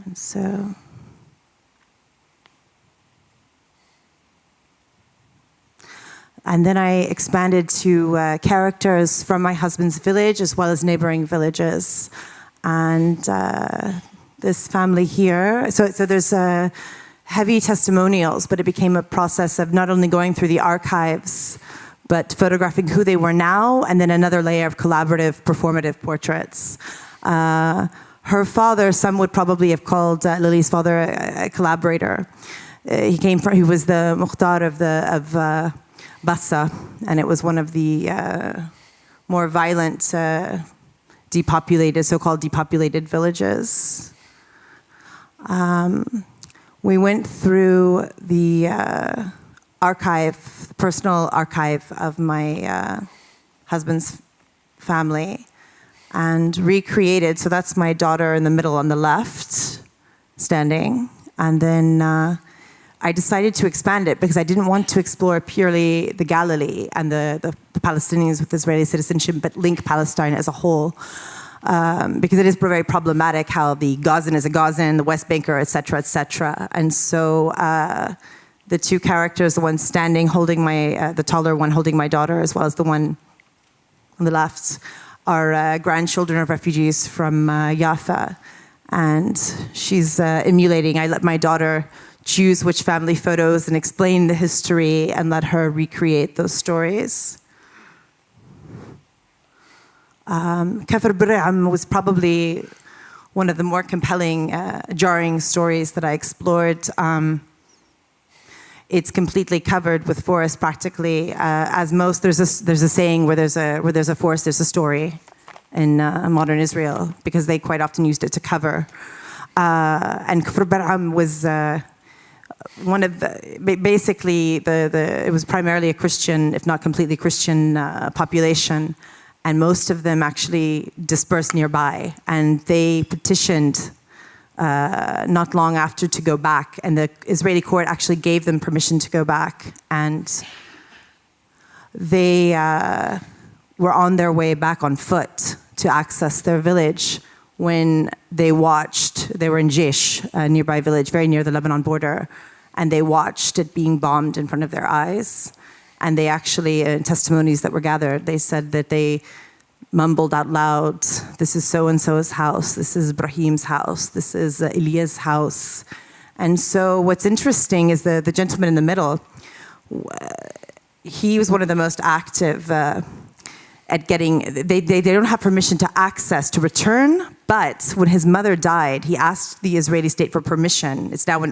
And so... And then I expanded to characters from my husband's village as well as neighboring villages. And this family here, so there's heavy testimonials, but it became a process of not only going through the archives, but photographing who they were now, and then another layer of collaborative, performative portraits. Her father, some would probably have called Lily's father a collaborator. He was the Mukhtar of Bassa, and it was one of the more violent, so-called depopulated villages. We went through the personal archive of my husband's family, and recreated. So that's my daughter in the middle on the left, standing, and then. I decided to expand it because I didn't want to explore purely the Galilee and the Palestinians with Israeli citizenship, but link Palestine as a whole. Because it is very problematic how the Gazan is a Gazan, the West Banker, et cetera, And so the two characters, the one standing holding the taller one holding my daughter, as well as the one on the left, are grandchildren of refugees from Jaffa. And she's emulating. I let my daughter choose which family photos and explain the history and let her recreate those stories. Kafr Bir'am was probably one of the more compelling, jarring stories that I explored. It's completely covered with forest practically. As most, there's a saying where there's a forest, there's a story in modern Israel, because they quite often used it to cover. And Kafr Bir'am was one of it was primarily a Christian, if not completely Christian, population, and most of them actually dispersed nearby. And they petitioned not long after to go back, and the Israeli court actually gave them permission to go back. And they were on their way back on foot to access their village when they were in Jish, a nearby village, very near the Lebanon border, and they watched it being bombed in front of their eyes. And they actually, in testimonies that were gathered, they said that they mumbled out loud, "This is so-and-so's house, this is Brahim's house, this is Elia's house." And so what's interesting is the gentleman in the middle, he was one of the most active at getting, they don't have permission to access, to return, but when his mother died, he asked the Israeli state for permission. It's now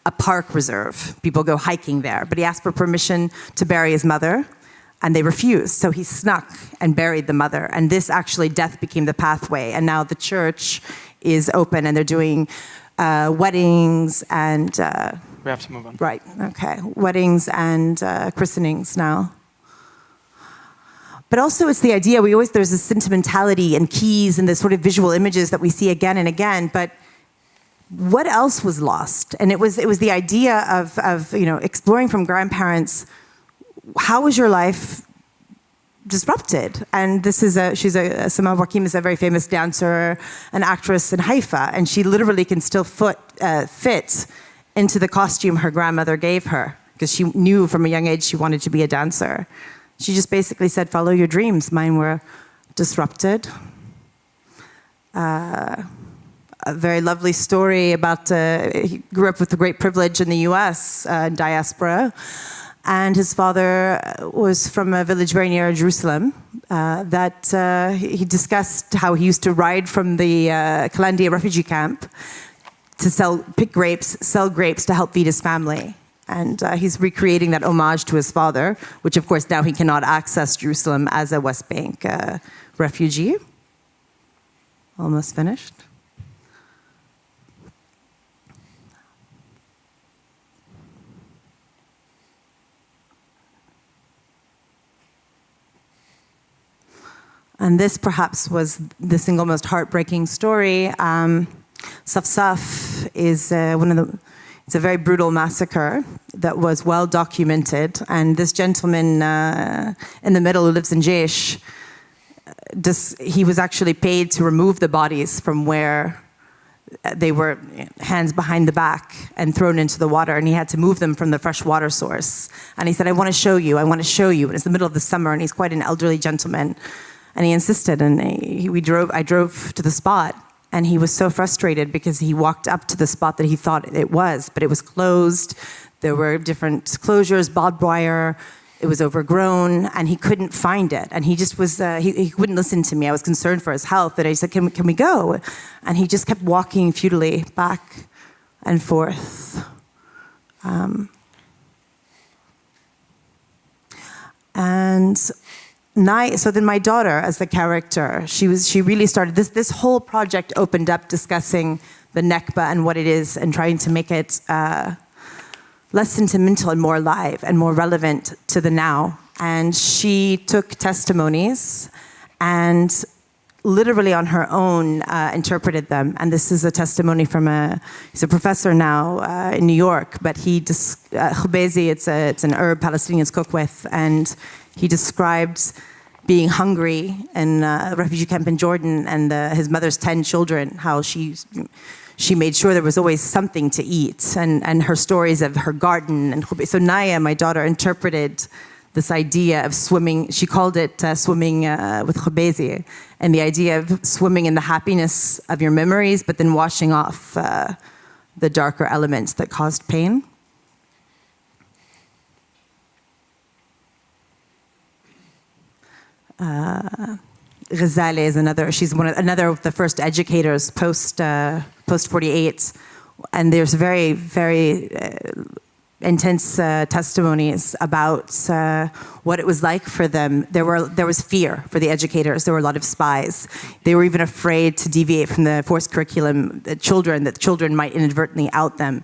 a park reserve. People go hiking there, but he asked for permission to bury his mother, and they refused. So he snuck and buried the mother, and this actually, death became the pathway, and now the church is open, and they're doing weddings and... we have to move on. Right, okay. Weddings and christenings now. But also it's the idea, there's this sentimentality and keys and the sort of visual images that we see again and again, but what else was lost? And it was the idea of exploring from grandparents, how was your life disrupted? And this is Sama Wakim is a very famous dancer, an actress in Haifa, and she literally can still fit into the costume her grandmother gave her, because she knew from a young age she wanted to be a dancer. She just basically said, follow your dreams. Mine were disrupted. A very lovely story about, he grew up with a great privilege in the US, Diaspora. And his father was from a village very near Jerusalem. He discussed how he used to ride from the Kalandia refugee camp to pick grapes, sell grapes to help feed his family. And he's recreating that homage to his father, which of course now he cannot access Jerusalem as a West Bank refugee. Almost finished. And this perhaps was the single most heartbreaking story. Saf is it's a very brutal massacre that was well documented. And this gentleman in the middle who lives in Jaish, he was actually paid to remove the bodies from where they were, hands behind the back, and thrown into the water, and he had to move them from the fresh water source. And he said, I want to show you. And it's the middle of the summer, and he's quite an elderly gentleman. And he insisted, and I drove to the spot, and he was so frustrated because he walked up to the spot that he thought it was, but it was closed. There were different closures, barbed wire. It was overgrown, and he couldn't find it. And he just was, he wouldn't listen to me. I was concerned for his health, and I said, can we go? And he just kept walking futilely back and forth. So then my daughter, as the character, she really started, this whole project opened up discussing the Nakba and what it is, and trying to make it less sentimental and more alive and more relevant to the now. And she took testimonies and literally on her own interpreted them. And this is a testimony from he's a professor now in New York, but khubezi, it's an herb Palestinians cook with, and he described being hungry in a refugee camp in Jordan, and his mother's 10 children, how she made sure there was always something to eat, and her stories of her garden. And so Naya, my daughter, interpreted this idea of swimming. She called it swimming with khubezi, and the idea of swimming in the happiness of your memories, but then washing off the darker elements that caused pain. Ghazali is she's another of the first educators post 48, and there's very, very intense testimonies about what it was like for them. There was fear for the educators. There were a lot of spies. They were even afraid to deviate from the forced curriculum, that children might inadvertently out them.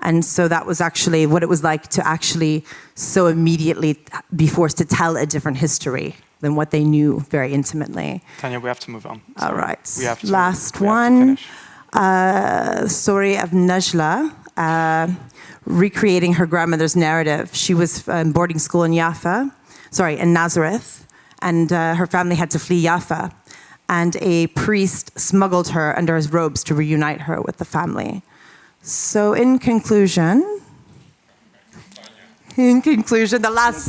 And so that was actually what it was like to actually so immediately be forced to tell a different history than what they knew very intimately. Tanya, we have to move on. Sorry. All right. Last one. Story of Najla, recreating her grandmother's narrative. She was in boarding school in Nazareth, and her family had to flee Jaffa. And a priest smuggled her under his robes to reunite her with the family. So in conclusion, literally the last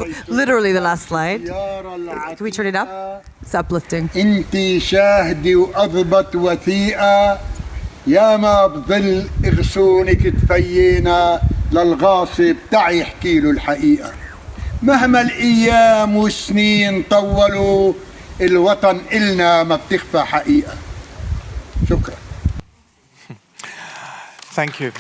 slide. Can we turn it up? It's uplifting. انتي شاهدي وأضبط وثيقة يا ما بظل اغسونك تفيينا للغاصب تعي يحكي له الحقيقة مهما الأيام والسنين طولوا الوطن إلنا ما بتخفى حقيقة شكرا. Thank you.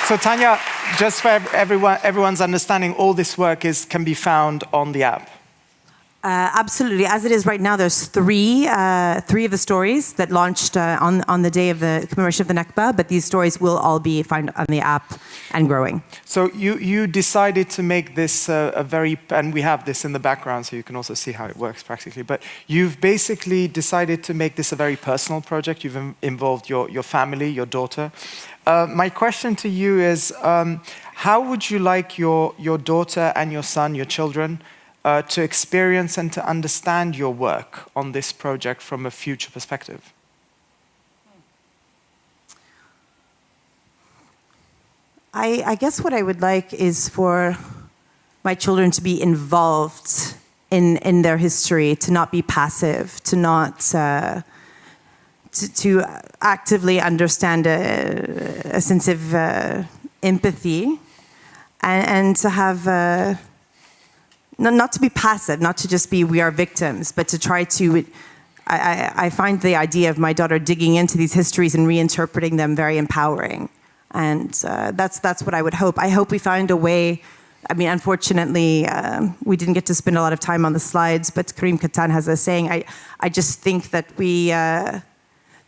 So Tanya, just for everyone's understanding, all this work can be found on the app. Absolutely. As it is right now, there's three of the stories that launched on the day of the commemoration of the Nakba, but these stories will all be found on the app and growing. So you decided to make this and we have this in the background so you can also see how it works practically, but you've basically decided to make this a very personal project. You've involved your family, your daughter. My question to you is, how would you like your daughter and your son, your children, to experience and to understand your work on this project from a future perspective? I guess what I would like is for my children to be involved in their history, to not be passive, to not to actively understand a sense of empathy, and to have not to be passive, not to just be we are victims, but to try to. I find the idea of my daughter digging into these histories and reinterpreting them very empowering, and that's what I would hope. I hope we find a way. I mean, unfortunately, we didn't get to spend a lot of time on the slides, but Karim Katan has a saying. I just think that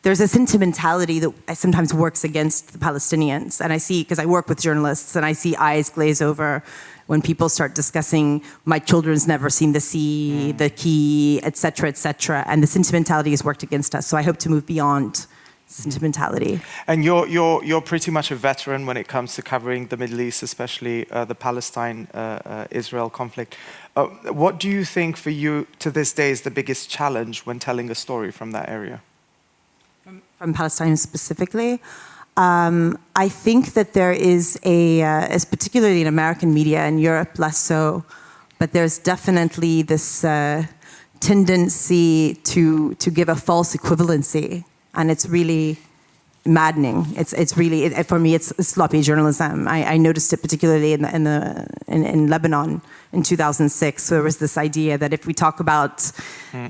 there's a sentimentality that sometimes works against the Palestinians, and I see, because I work with journalists, and I see eyes glaze over when people start discussing my children's never seen the sea, the key, et cetera, and the sentimentality has worked against us. So I hope to move beyond sentimentality. And you're pretty much a veteran when it comes to covering the Middle East, especially the Palestine-Israel conflict. What do you think for you to this day is the biggest challenge when telling a story from that area? From Palestine specifically? I think that there is as particularly in American media, in Europe less so, but there's definitely this tendency to give a false equivalency, and it's really maddening. It's really, for me, it's sloppy journalism. I noticed it particularly in Lebanon in 2006. There was this idea that if we talk about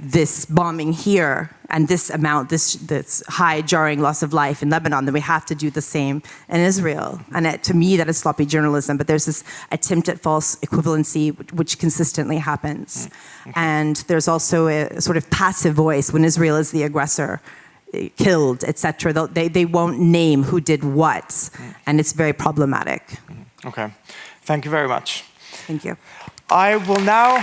this bombing here and this amount, this high jarring loss of life in Lebanon, then we have to do the same in Israel. And to me, that is sloppy journalism. But there's this attempt at false equivalency, which consistently happens. And there's also a sort of passive voice when Israel is the aggressor, killed, etc. They won't name who did what, and it's very problematic. Okay, thank you very much. Thank you. I will now.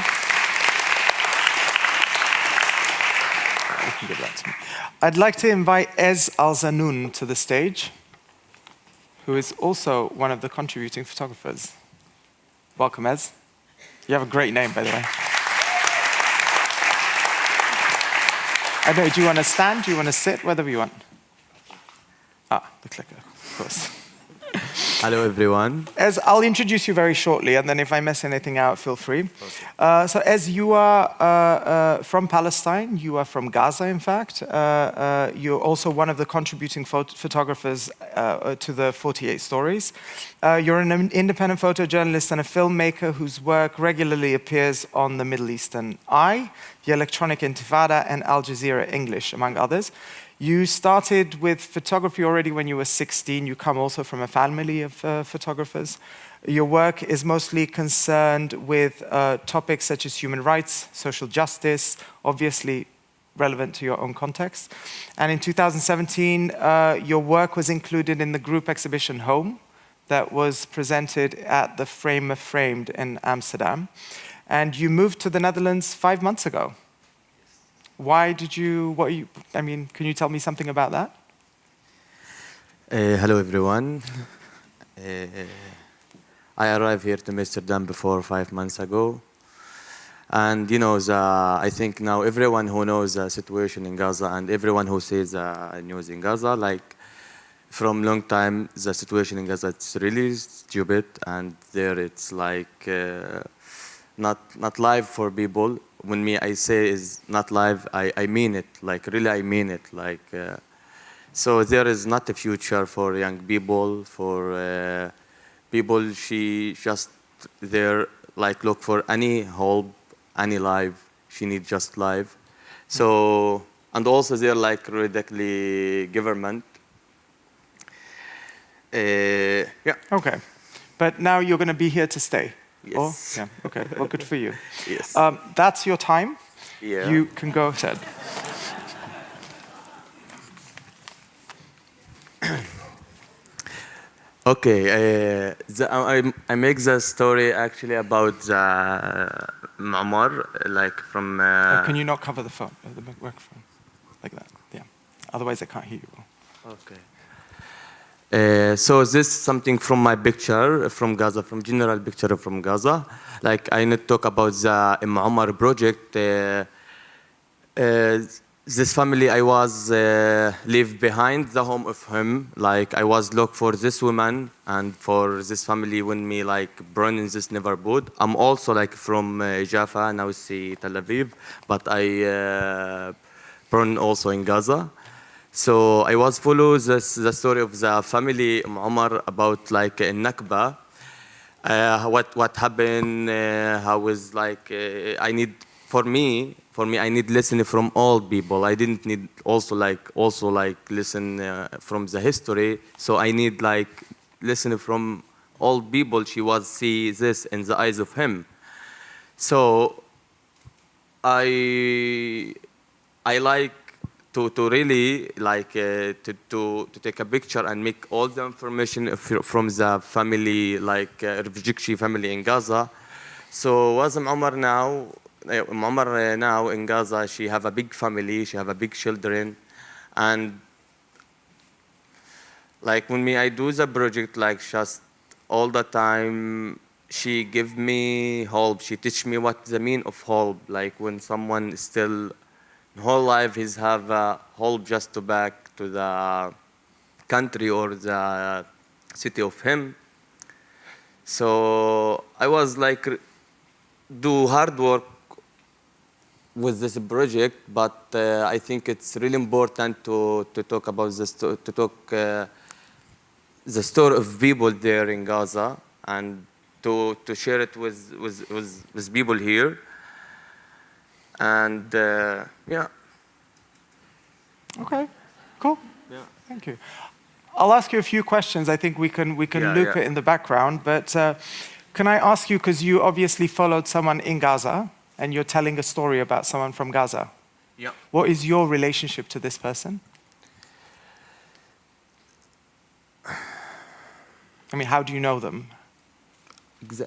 You can give that to me. I'd like to invite Ez Al-Zanoun to the stage, who is also one of the contributing photographers. Welcome, Ez. You have a great name, by the way. I know, do you want to stand? Do you want to sit? Whatever you want. The clicker, of course. Hello, everyone. Ez, I'll introduce you very shortly, and then if I mess anything out, feel free. Okay. So Ez, you are from Palestine. You are from Gaza, in fact. You're also one of the contributing photographers to the 48 Stories. You're an independent photojournalist and a filmmaker whose work regularly appears on the Middle Eastern Eye, the Electronic Intifada, and Al Jazeera English, among others. You started with photography already when you were 16. You come also from a family of photographers. Your work is mostly concerned with topics such as human rights, social justice, obviously relevant to your own context. And in 2017, your work was included in the group exhibition Home that was presented at the Frame of Framed in Amsterdam. And you moved to the Netherlands 5 months ago. Why did you, can you tell me something about that? Hello, everyone. I arrived here to Amsterdam before 5 months ago. And, I think now everyone who knows the situation in Gaza and everyone who sees news in Gaza, like, from long time, the situation in Gaza, it's really stupid. And there it's like not live for people. When I say is not live, I mean it. Like, really, I mean it. Like, so there is not a future for young people, for people. She just there, like, look for any hope, any life. She needs just life. So, and also they're like ridiculous government. Yeah. Okay, but now you're going to be here to stay. Yes. Oh, yeah. Okay. Well, good for you. Yes. That's your time. Yeah. You can go ahead. Okay. I make the story actually about the Muammar, like from. Can you not cover the phone, the microphone, like that? Yeah. Otherwise, I can't hear you. Okay. So this is something from my picture from Gaza, from general picture from Gaza. Like, I need to talk about the Muammar project. This family, I was live behind the home of him. Like, I was look for this woman and for this family when me like born in this neighborhood. I'm also like from Jaffa, now see Tel Aviv, but I born also in Gaza. So I was follow the story of the family Omar about like in Nakba, what happened, how was like I need for me I need listening from all people. I didn't need also like listen from the history. So I need like listening from all people. She was see this in the eyes of him. So I like to really like to take a picture and make all the information from the family, like refugee family in Gaza. So was Omar now in Gaza, she have a big family, she have a big children, and like when I do the project, like just all the time, she give me hope. She teach me what the mean of hope. Like when someone still whole life he's have hope just to back to the country or the city of him. So I was like do hard work with this project, but I think it's really important to talk about this, to talk the story of people there in Gaza and to share it with people here. And yeah. Okay, cool. Yeah. Thank you. I'll ask you a few questions. I think we can loop it in the background, but can I ask you, because you obviously followed someone in Gaza and you're telling a story about someone from Gaza. Yeah. What is your relationship to this person? I mean, how do you know them?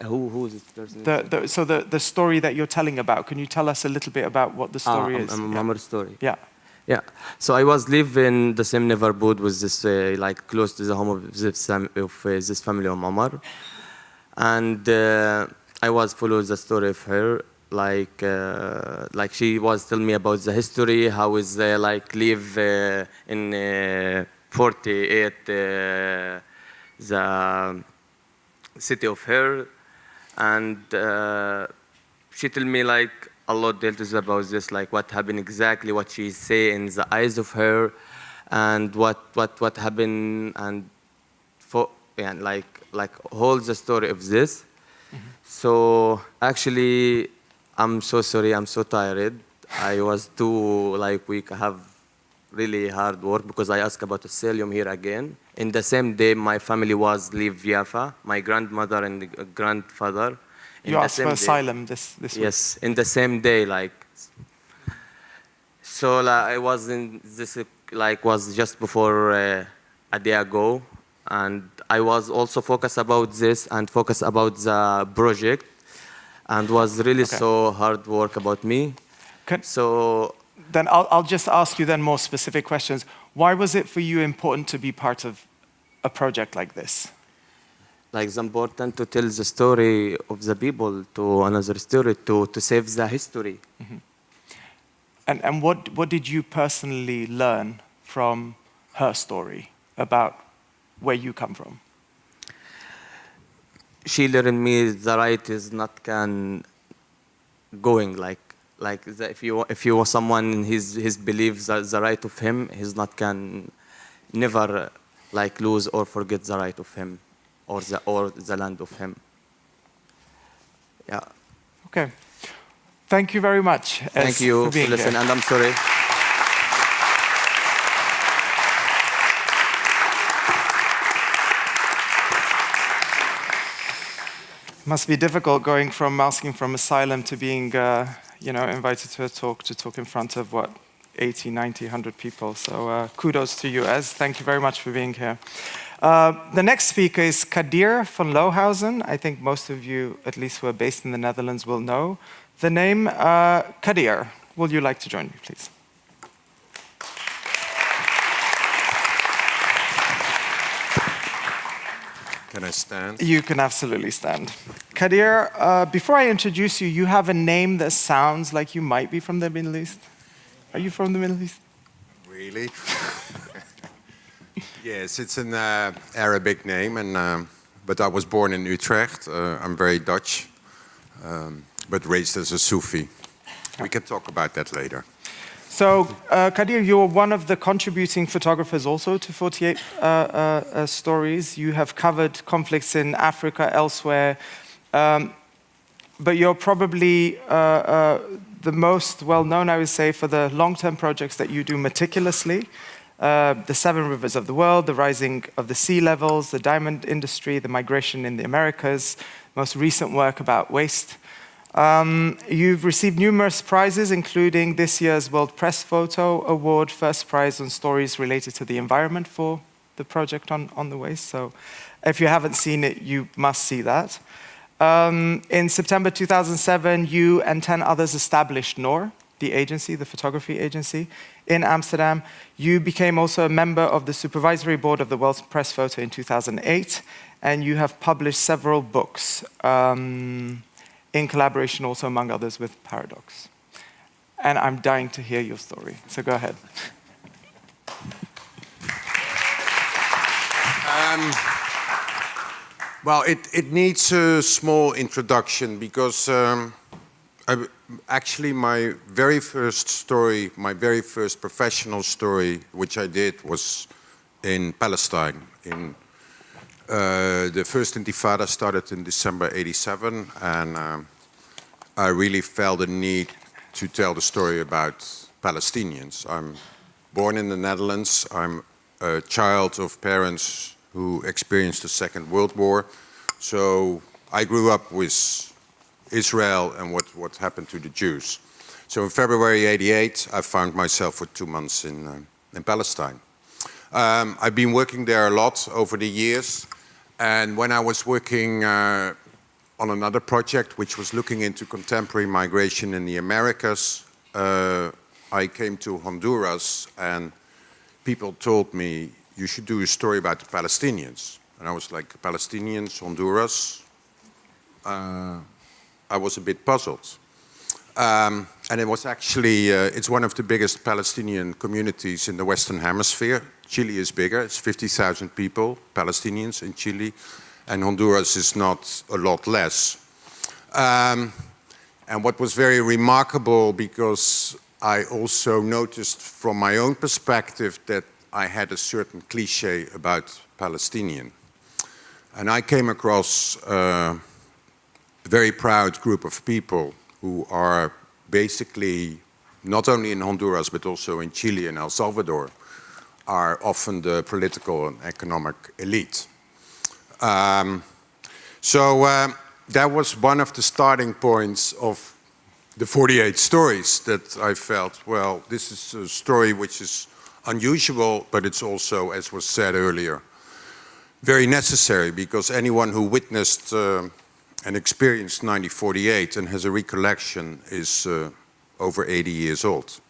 Who is this person? So the story that you're telling about, can you tell us a little bit about what the story is? Omar's story. Yeah. Yeah. So I was living in the same neighborhood with this, like close to the home of this family of Omar. And I was following the story of her. Like she was telling me about the history, how is like live in 48 the city of her, and she told me like a lot details about this, like what happened exactly, what she say in the eyes of her, and what happened, and like hold the story of this. Mm-hmm. So actually, I'm so sorry, I'm so tired. I was too weak. I have really hard work because I asked about asylum here again. In the same day, my family was leave Jaffa, my grandmother and grandfather. You asked for asylum this week? Yes, in the same day, like. So I was in this, was just before a day ago, and I was also focused about this and focused about the project, and was really so hard work about me. Then I'll just ask you then more specific questions. Why was it for you important to be part of a project like this? Like it's important to tell the story of the people to another story, to save the history. Mm-hmm. And what did you personally learn from her story about where you come from? She learned me the right is not going if you want someone his believes the right of him, he's not can never lose or forget the right of him or the land of him. Yeah. Okay. Thank you very much. Thank you for listening, and I'm sorry. Must be difficult going from asking for asylum to being, invited to a talk in front of 80, 90, 100 people. So kudos to you, Ez. Thank you very much for being here. The next speaker is Kadir van Lohausen. I think most of you, at least who are based in the Netherlands, will know the name. Kadir, would you like to join me, please? Can I stand? You can absolutely stand. Kadir, before I introduce you, you have a name that sounds like you might be from the Middle East. Are you from the Middle East? Really? Yes, it's an Arabic name, but I was born in Utrecht. I'm very Dutch, but raised as a Sufi. We can talk about that later. So, Kadir, you're one of the contributing photographers also to 48 Stories. You have covered conflicts in Africa, elsewhere, but you're probably the most well-known, I would say, for the long-term projects that you do meticulously. The 7 rivers of the world, the rising of the sea levels, the diamond industry, the migration in the Americas, most recent work about waste. You've received numerous prizes, including this year's World Press Photo Award, first prize on stories related to the environment for the project on the waste. So if you haven't seen it, you must see that. In September 2007, you and 10 others established NOOR, the agency, the photography agency, in Amsterdam. You became also a member of the supervisory board of the World Press Photo in 2008, and you have published several books, in collaboration also, among others, with Paradox. And I'm dying to hear your story, so go ahead. Well, it needs a small introduction because actually my very first story, my very first professional story, which I did, was in Palestine. The first Intifada started in December '87, and I really felt the need to tell the story about Palestinians. I'm born in the Netherlands. I'm a child of parents who experienced the Second World War. So I grew up with Israel and what happened to the Jews. So in February '88, I found myself for 2 months in Palestine. I've been working there a lot over the years. And when I was working on another project, which was looking into contemporary migration in the Americas, I came to Honduras, and people told me, you should do a story about the Palestinians. And I was like, Palestinians, Honduras? I was a bit puzzled. And it was actually, it's one of the biggest Palestinian communities in the Western Hemisphere. Chile is bigger, it's 50,000 people, Palestinians in Chile, and Honduras is not a lot less. And what was very remarkable, because I also noticed from my own perspective that I had a certain cliche about Palestinian. And I came across a very proud group of people who are basically, not only in Honduras, but also in Chile and El Salvador, are often the political and economic elite. So that was one of the starting points of the 48 stories, that I felt, well, this is a story which is unusual, but it's also, as was said earlier, very necessary, because anyone who witnessed and experienced 1948 and has a recollection is over 80 years old.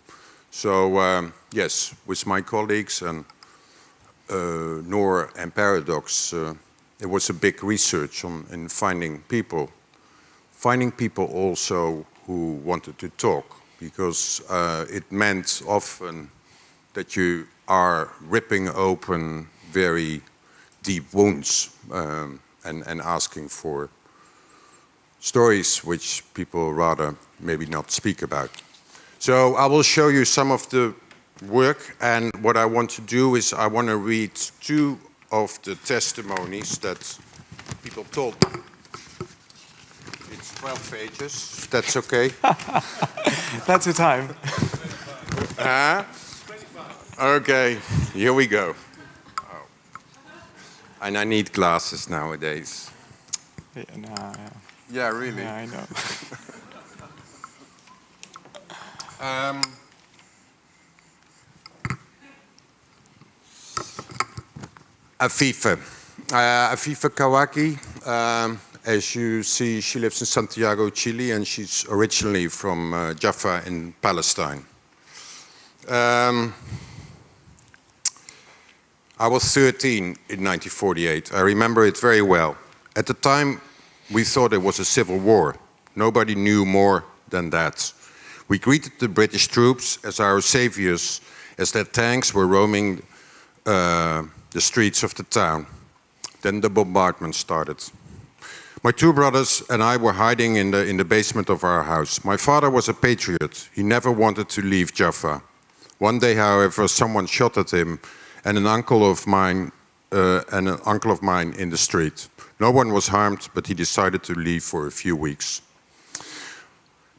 So yes, with my colleagues and NOOR and Paradox, it was a big research in finding people also who wanted to talk, because it meant often that you are ripping open very deep wounds and asking for stories which people rather maybe not speak about. So I will show you some of the work, and what I want to do is I want to read 2 of the testimonies that people told me. It's 12 pages, that's okay? That's your time. Okay, here we go. Oh. And I need glasses nowadays. Yeah, no, yeah, really? Yeah, I know. Afifa. Afifa Kawaki, as you see, she lives in Santiago, Chile, and she's originally from Jaffa in Palestine. I was 13 in 1948. I remember it very well. At the time, we thought it was a civil war. Nobody knew more than that. We greeted the British troops as our saviors, as their tanks were roaming the streets of the town. Then the bombardment started. My 2 brothers and I were hiding in the basement of our house. My father was a patriot. He never wanted to leave Jaffa. One day, however, someone shot at him and an uncle of mine in the street. No one was harmed, but he decided to leave for a few weeks.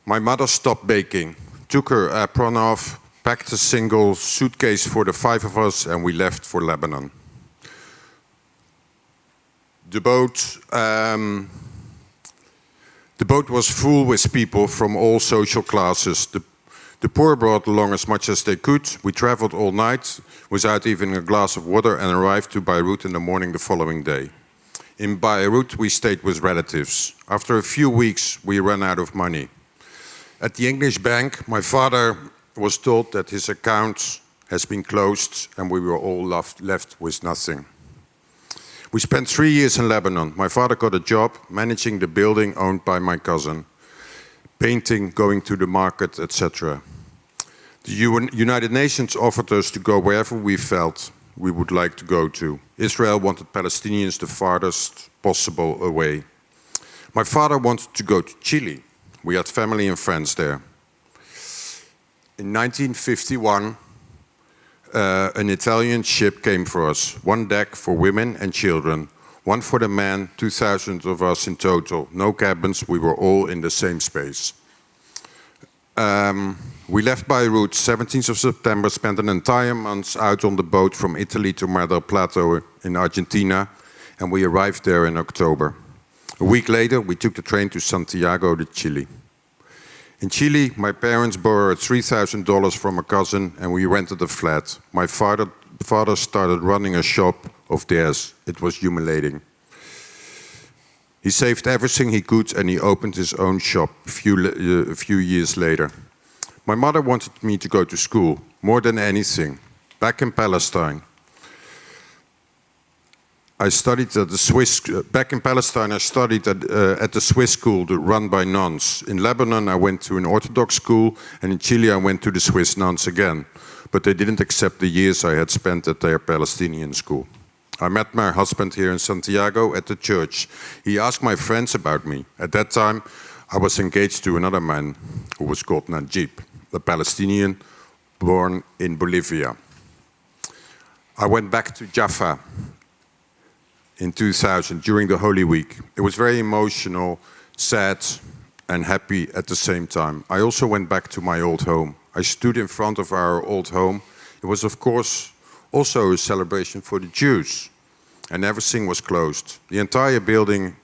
My mother stopped baking, took her apron off, packed a single suitcase for the 5 of us, and we left for Lebanon. The boat was full with people from all social classes. The poor brought along as much as they could. We traveled all night without even a glass of water and arrived to Beirut in the morning the following day. In Beirut, we stayed with relatives. After a few weeks, we ran out of money. At the English bank, my father was told that his account has been closed and we were all left with nothing. We spent 3 years in Lebanon. My father got a job managing the building owned by my cousin, painting, going to the market, etc. The United Nations offered us to go wherever we felt we would like to go to. Israel wanted Palestinians the farthest possible away. My father wanted to go to Chile. We had family and friends there. In 1951, an Italian ship came for us. 1 deck for women and children, 1 for the men, 2,000 of us in total. No cabins, we were all in the same space. We left Beirut 17th of September, spent an entire month out on the boat from Italy to Mar del Plata in Argentina, and we arrived there in October. A week later, we took the train to Santiago de Chile. In Chile, my parents borrowed $3,000 from a cousin and we rented a flat. My father started running a shop of theirs. It was humiliating. He saved everything he could and he opened his own shop a few years later. My mother wanted me to go to school, more than anything, back in Palestine. I studied at back in Palestine, I studied at the Swiss school run by nuns. In Lebanon, I went to an Orthodox school, and in Chile, I went to the Swiss nuns again. But they didn't accept the years I had spent at their Palestinian school. I met my husband here in Santiago at the church. He asked my friends about me. At that time, I was engaged to another man who was called Najib, a Palestinian born in Bolivia. I went back to Jaffa in 2000 during the Holy Week. It was very emotional, sad, and happy at the same time. I also went back to my old home. I stood in front of our old home. It was, of course, also a celebration for the Jews, and everything was closed. The entire building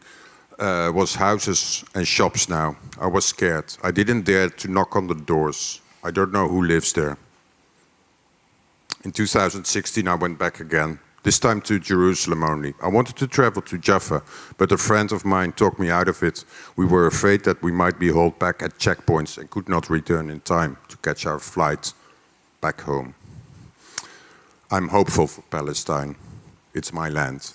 was houses and shops now. I was scared. I didn't dare to knock on the doors. I don't know who lives there. In 2016, I went back again. This time to Jerusalem only. I wanted to travel to Jaffa, but a friend of mine talked me out of it. We were afraid that we might be held back at checkpoints and could not return in time to catch our flight back home. I'm hopeful for Palestine. It's my land.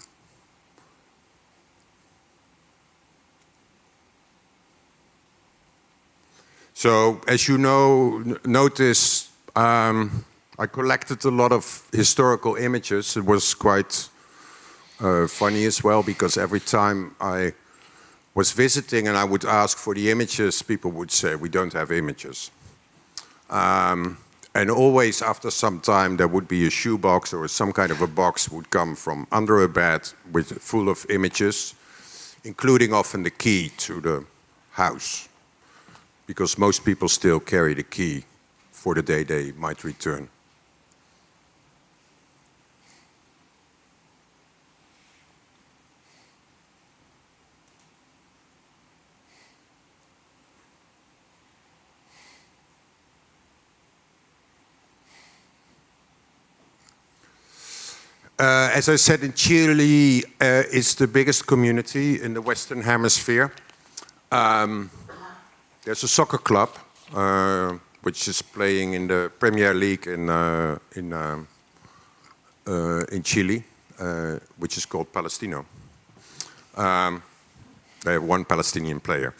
So, as you notice, I collected a lot of historical images. It was quite funny as well, because every time I was visiting and I would ask for the images, people would say, we don't have images. And always after some time, there would be a shoebox or some kind of a box would come from under a bed full of images, including often the key to the house, because most people still carry the key for the day they might return. As I said, in Chile, it's the biggest community in the Western Hemisphere. There's a soccer club, which is playing in the Premier League in Chile, which is called Palestino. They have one Palestinian player.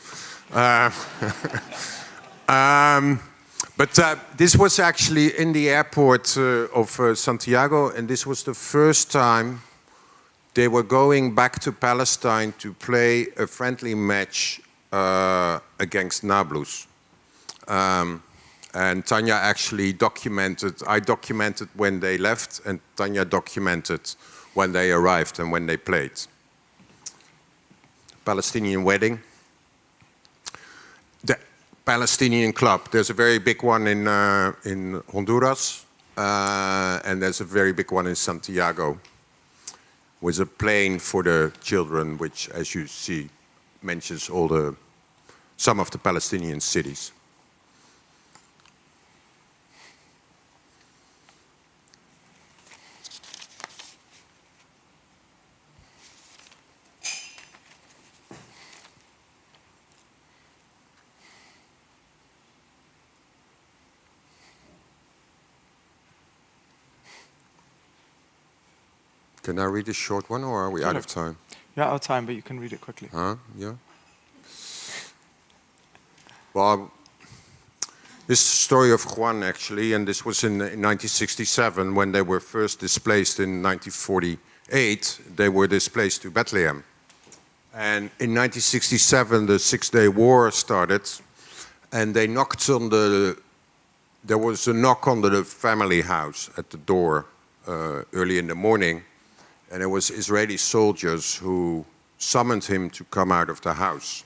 But this was actually in the airport of Santiago, and this was the first time they were going back to Palestine to play a friendly match against Nablus. And Tanya actually documented, I documented when they left, and Tanya documented when they arrived and when they played. Palestinian wedding. The Palestinian club, there's a very big one in Honduras, and there's a very big one in Santiago, with a plane for the children, which, as you see, mentions some of the Palestinian cities. Can I read a short one, or are we out of time? You're out of time, but you can read it quickly. Yeah. Well, this is the story of Juan, actually, and this was in 1967 when they were first displaced in 1948. They were displaced to Bethlehem. And in 1967, the Six-Day War started, and they knocked on there was a knock on the family house at the door early in the morning. And it was Israeli soldiers who summoned him to come out of the house.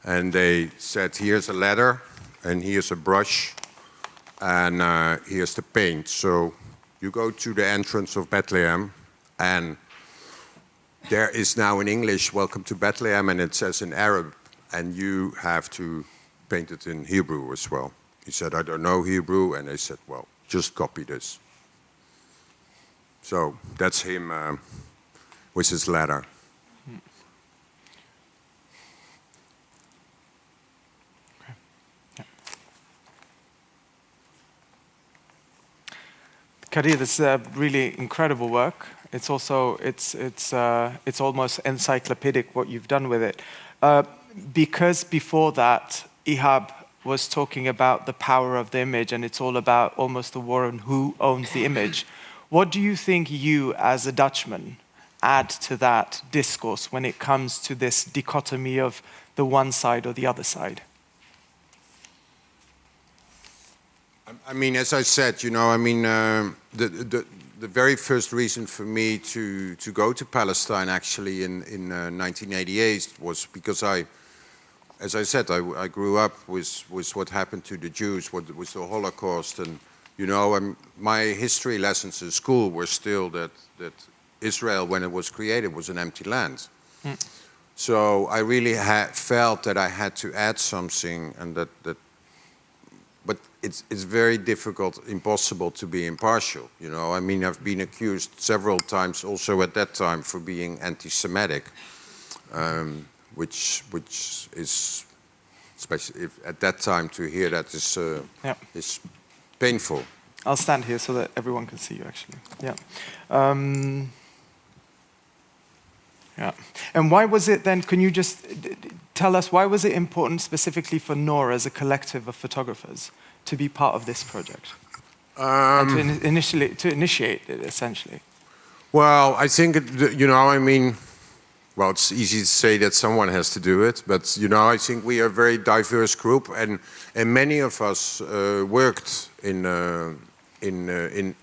And they said, here's a ladder, and here's a brush, and here's the paint. So you go to the entrance of Bethlehem, and there is now in English, welcome to Bethlehem, and it says in Arab, and you have to paint it in Hebrew as well. He said, I don't know Hebrew, and they said, well, just copy this. So that's him with his ladder. Kadir, this is really incredible work. It's also it's almost encyclopedic what you've done with it. Because before that, Ihab was talking about the power of the image, and it's all about almost the war on who owns the image. What do you think you, as a Dutchman, add to that discourse when it comes to this dichotomy of the one side or the other side? I mean, as I said, you know, I mean, the very first reason for me to go to Palestine, actually, in 1988 was because as I said, I grew up with what happened to the Jews, with the Holocaust, and you know, my history lessons in school were still that Israel, when it was created, was an empty land. So I really felt that I had to add something, and but it's very difficult, impossible to be impartial. You know, I mean, I've been accused several times, also at that time, for being anti-Semitic, which is, especially at that time, to hear that is painful. I'll stand here so that everyone can see you, actually. Yeah. Yeah. And why was it then, can you just tell us, why was it important specifically for Nora as a collective of photographers to be part of this project? And to initiate it, essentially? Well, I think, you know, I mean, well, it's easy to say that someone has to do it, but, you know, I think we are a very diverse group, and many of us worked in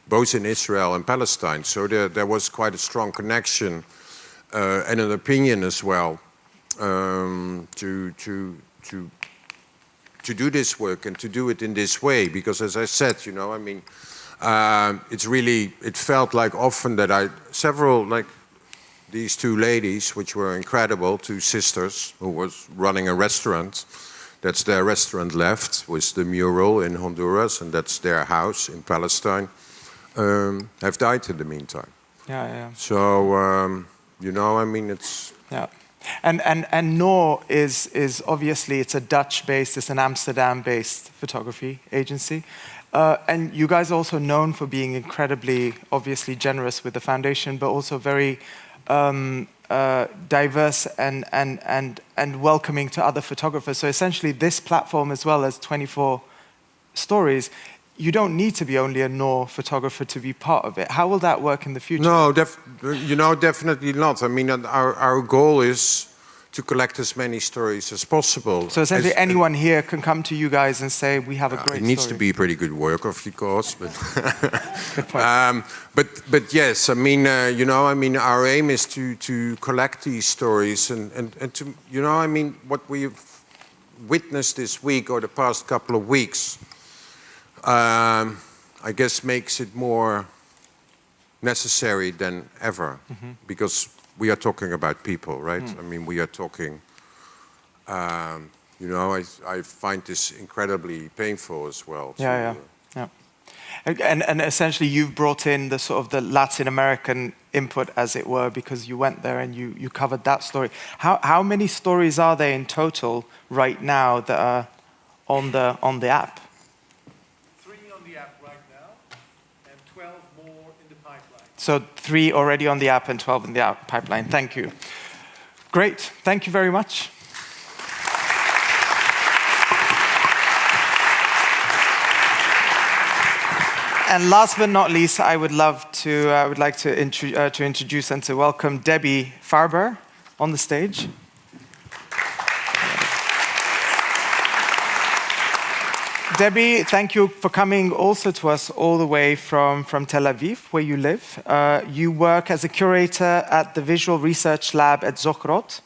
both in Israel and Palestine, so there was quite a strong connection and an opinion as well to do this work and to do it in this way, because as I said, you know, I mean, it felt like often that like these two ladies, which were incredible, two sisters who was running a restaurant. That's their restaurant left with the mural in Honduras, and that's their house in Palestine, have died in the meantime. Yeah. So, you know, I mean, it's... Yeah. And NOOR is obviously, it's a Dutch-based, it's an Amsterdam-based photography agency. And you guys are also known for being incredibly, obviously, generous with the foundation, but also very diverse and welcoming to other photographers. So essentially, this platform, as well as 24 Stories, you don't need to be only a NOOR photographer to be part of it. How will that work in the future? No, you know, definitely not. I mean, our goal is to collect as many stories as possible. So essentially, anyone here can come to you guys and say, we have a great It needs story. to be pretty good work, of course, but Good point. but yes, I mean, our aim is to collect these stories and to, I mean, what we've witnessed this week or the past couple of weeks, I guess makes it more necessary than ever, because we are talking about people, right? I mean, we are talking, I find this incredibly painful as well. Yeah. And essentially, you've brought in the sort of the Latin American input, as it were, because you went there and you covered that story. How many stories are there in total right now that are on the app? 3 on the app right now, and 12 more in the pipeline. So 3 already on the app and 12 in the app pipeline. Thank you. Great. Thank you very much. And last but not least, I would like to introduce and to welcome Debbie Farber on the stage. Debbie, thank you for coming also to us all the way from Tel Aviv, where you live. You work as a curator at the Visual Research Lab at Zochrot.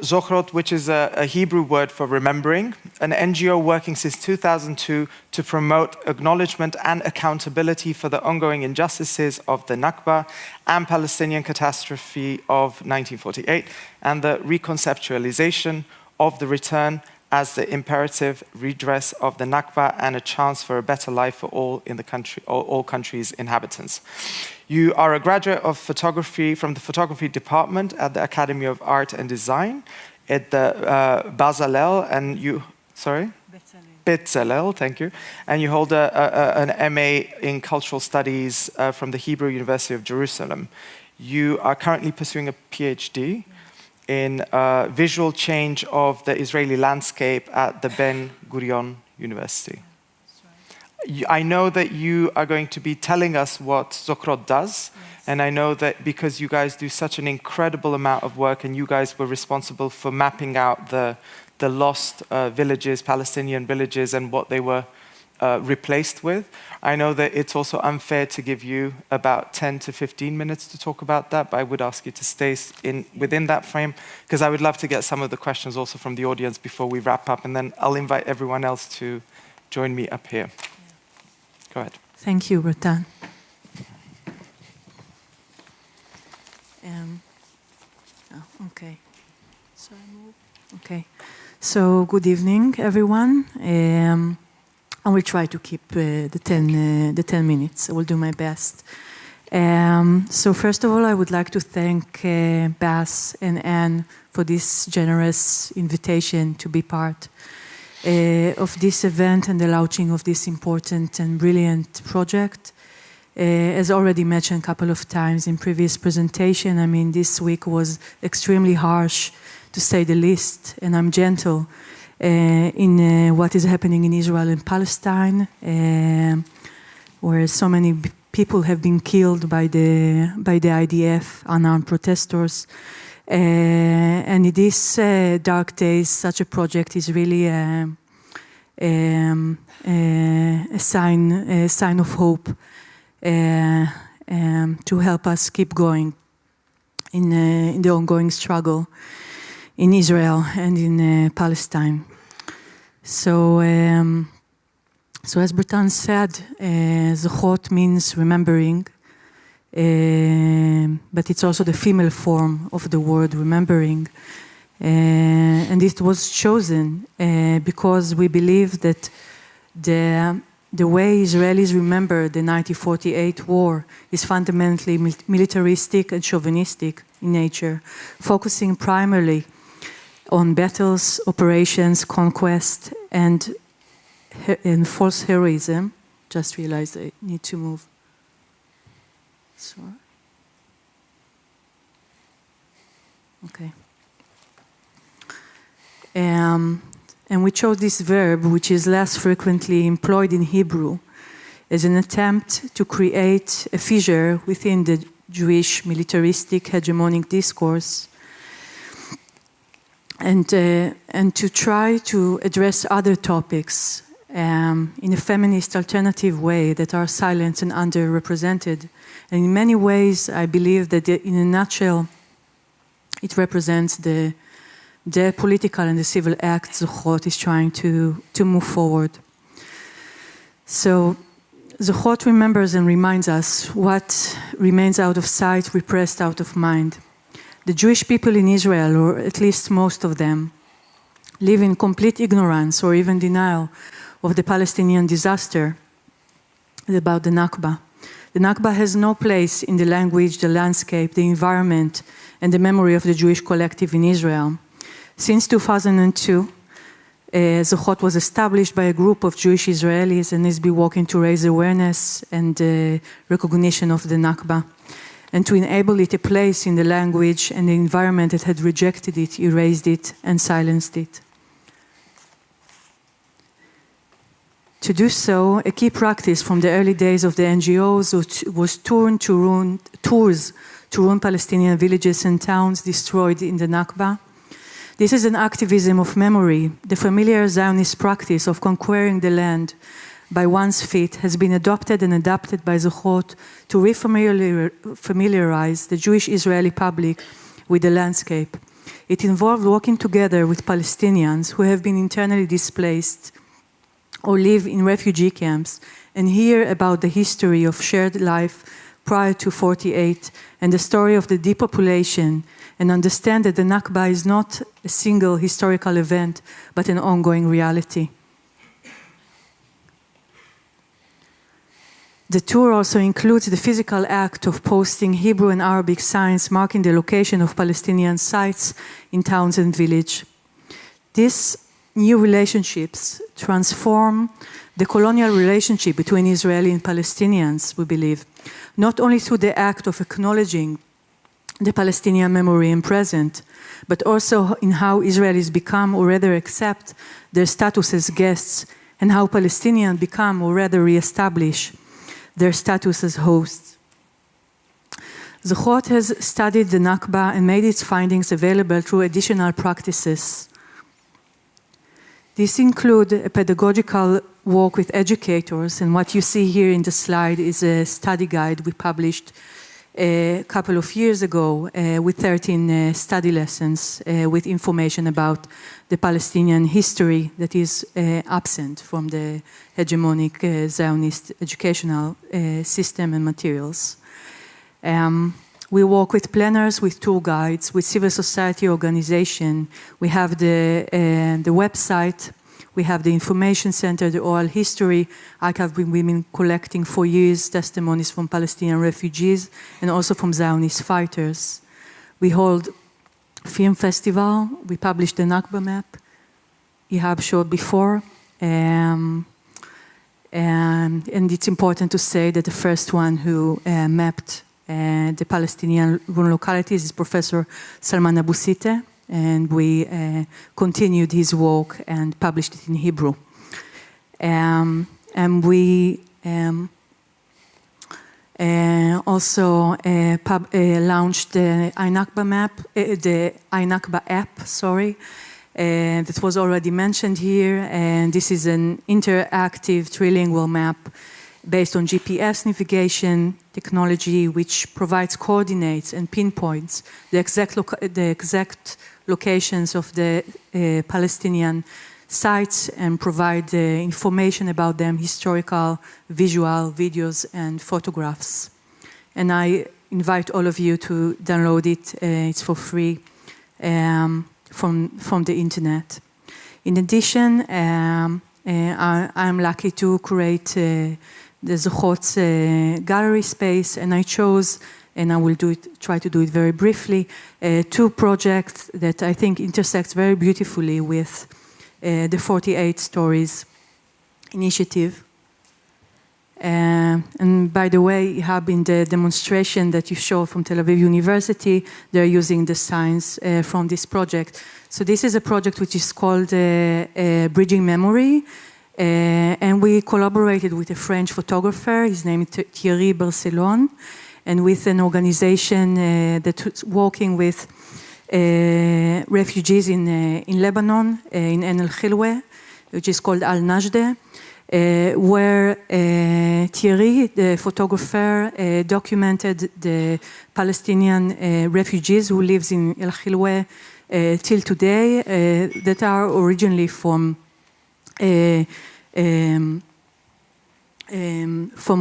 Zochrot, which is a Hebrew word for remembering, an NGO working since 2002 to promote acknowledgement and accountability for the ongoing injustices of the Nakba and Palestinian catastrophe of 1948, and the reconceptualization of the return as the imperative redress of the Nakba and a chance for a better life for all in the country, all countries' inhabitants. You are a graduate of photography from the photography department at the Academy of Art and Design at the Bezalel, and you, sorry? Bezalel, thank you. And you hold an MA in Cultural Studies from the Hebrew University of Jerusalem. You are currently pursuing a PhD in visual change of the Israeli landscape at the Ben Gurion University. I know that you are going to be telling us what Zochrot does, and I know that because you guys do such an incredible amount of work, and you guys were responsible for mapping out the lost villages, Palestinian villages, and what they were replaced with. I know that it's also unfair to give you about 10 to 15 minutes to talk about that, but I would ask you to stay within that frame, because I would love to get some of the questions also from the audience before we wrap up, and then I'll invite everyone else to join me up here. Go ahead. Thank you, Bertan. Okay. So I move. Okay. So good evening, everyone. I will try to keep the 10 minutes. I will do my best. So first of all, I would like to thank Bas and Anne for this generous invitation to be part of this event and the launching of this important and brilliant project. As already mentioned a couple of times in previous presentation, I mean, this week was extremely harsh, to say the least, and I'm gentle in what is happening in Israel and Palestine, where so many people have been killed by the IDF, unarmed protesters. And in these dark days, such a project is really a sign of hope to help us keep going in the ongoing struggle in Israel and in Palestine. So as Bertan said, Zochrot means remembering, but it's also the female form of the word remembering. And it was chosen because we believe that the way Israelis remember the 1948 war is fundamentally militaristic and chauvinistic in nature, focusing primarily on battles, operations, conquest, and false heroism. Just realized I need to move. Sorry. Okay. And we chose this verb, which is less frequently employed in Hebrew, as an attempt to create a fissure within the Jewish militaristic hegemonic discourse and to try to address other topics in a feminist alternative way that are silenced and underrepresented. And in many ways, I believe that in a nutshell, it represents the political and the civil act Zwijger is trying to move forward. So Zwijger remembers and reminds us what remains out of sight, repressed out of mind. The Jewish people in Israel, or at least most of them, live in complete ignorance or even denial of the Palestinian disaster, about the Nakba. The Nakba has no place in the language, the landscape, the environment, and the memory of the Jewish collective in Israel. Since 2002, Zwijger was established by a group of Jewish Israelis and has been working to raise awareness and recognition of the Nakba, and to enable it a place in the language and the environment that had rejected it, erased it, and silenced it. To do so, a key practice from the early days of the NGOs was tours to ruin Palestinian villages and towns destroyed in the Nakba. This is an activism of memory. The familiar Zionist practice of conquering the land by one's feet has been adopted and adapted by Zwijger to refamiliarize the Jewish Israeli public with the landscape. It involved working together with Palestinians who have been internally displaced or live in refugee camps and hear about the history of shared life prior to 48 and the story of the depopulation, and understand that the Nakba is not a single historical event but an ongoing reality. The tour also includes the physical act of posting Hebrew and Arabic signs marking the location of Palestinian sites in towns and villages. These new relationships transform the colonial relationship between Israeli and Palestinians, we believe, not only through the act of acknowledging the Palestinian memory and present, but also in how Israelis become, or rather accept, their status as guests, and how Palestinians become, or rather re-establish, their status as hosts. Zwijger has studied the Nakba and made its findings available through additional practices. These include a pedagogical work with educators, and what you see here in the slide is a study guide we published a couple of years ago with 13 study lessons with information about the Palestinian history that is absent from the hegemonic Zionist educational system and materials. We work with planners, with tour guides, with civil society organization. We have the website. We have the information center, the oral history archive. We've been collecting for years testimonies from Palestinian refugees and also from Zionist fighters. We hold film festival. We published the Nakba map. Ihab showed before. And it's important to say that the first one who mapped the Palestinian rural localities is Professor Salman Abu Siteh. And we continued his work and published it in Hebrew. And we also launched the iNakba map, the iNakba app, that was already mentioned here. And this is an interactive trilingual map based on GPS navigation technology, which provides coordinates and pinpoints the exact locations of the Palestinian sites and provide information about them, historical, visual, videos, and photographs. And I invite all of you to download it. It's for free from the internet. In addition, I'm lucky to create the Zwijger's gallery space, and I chose, and I will try to do it very briefly, two projects that I think intersect very beautifully with the 48 Stories initiative. And by the way, in the demonstration that you showed from Tel Aviv University, they're using the signs from this project. So this is a project which is called Bridging Memory. And we collaborated with a French photographer, his name is Thierry Barcelone, and with an organization that's working with refugees in Lebanon, in En el-Khilwe, which is called Al-Najde, where Thierry, the photographer, documented the Palestinian refugees who lives in El-Khilwe till today, that are originally from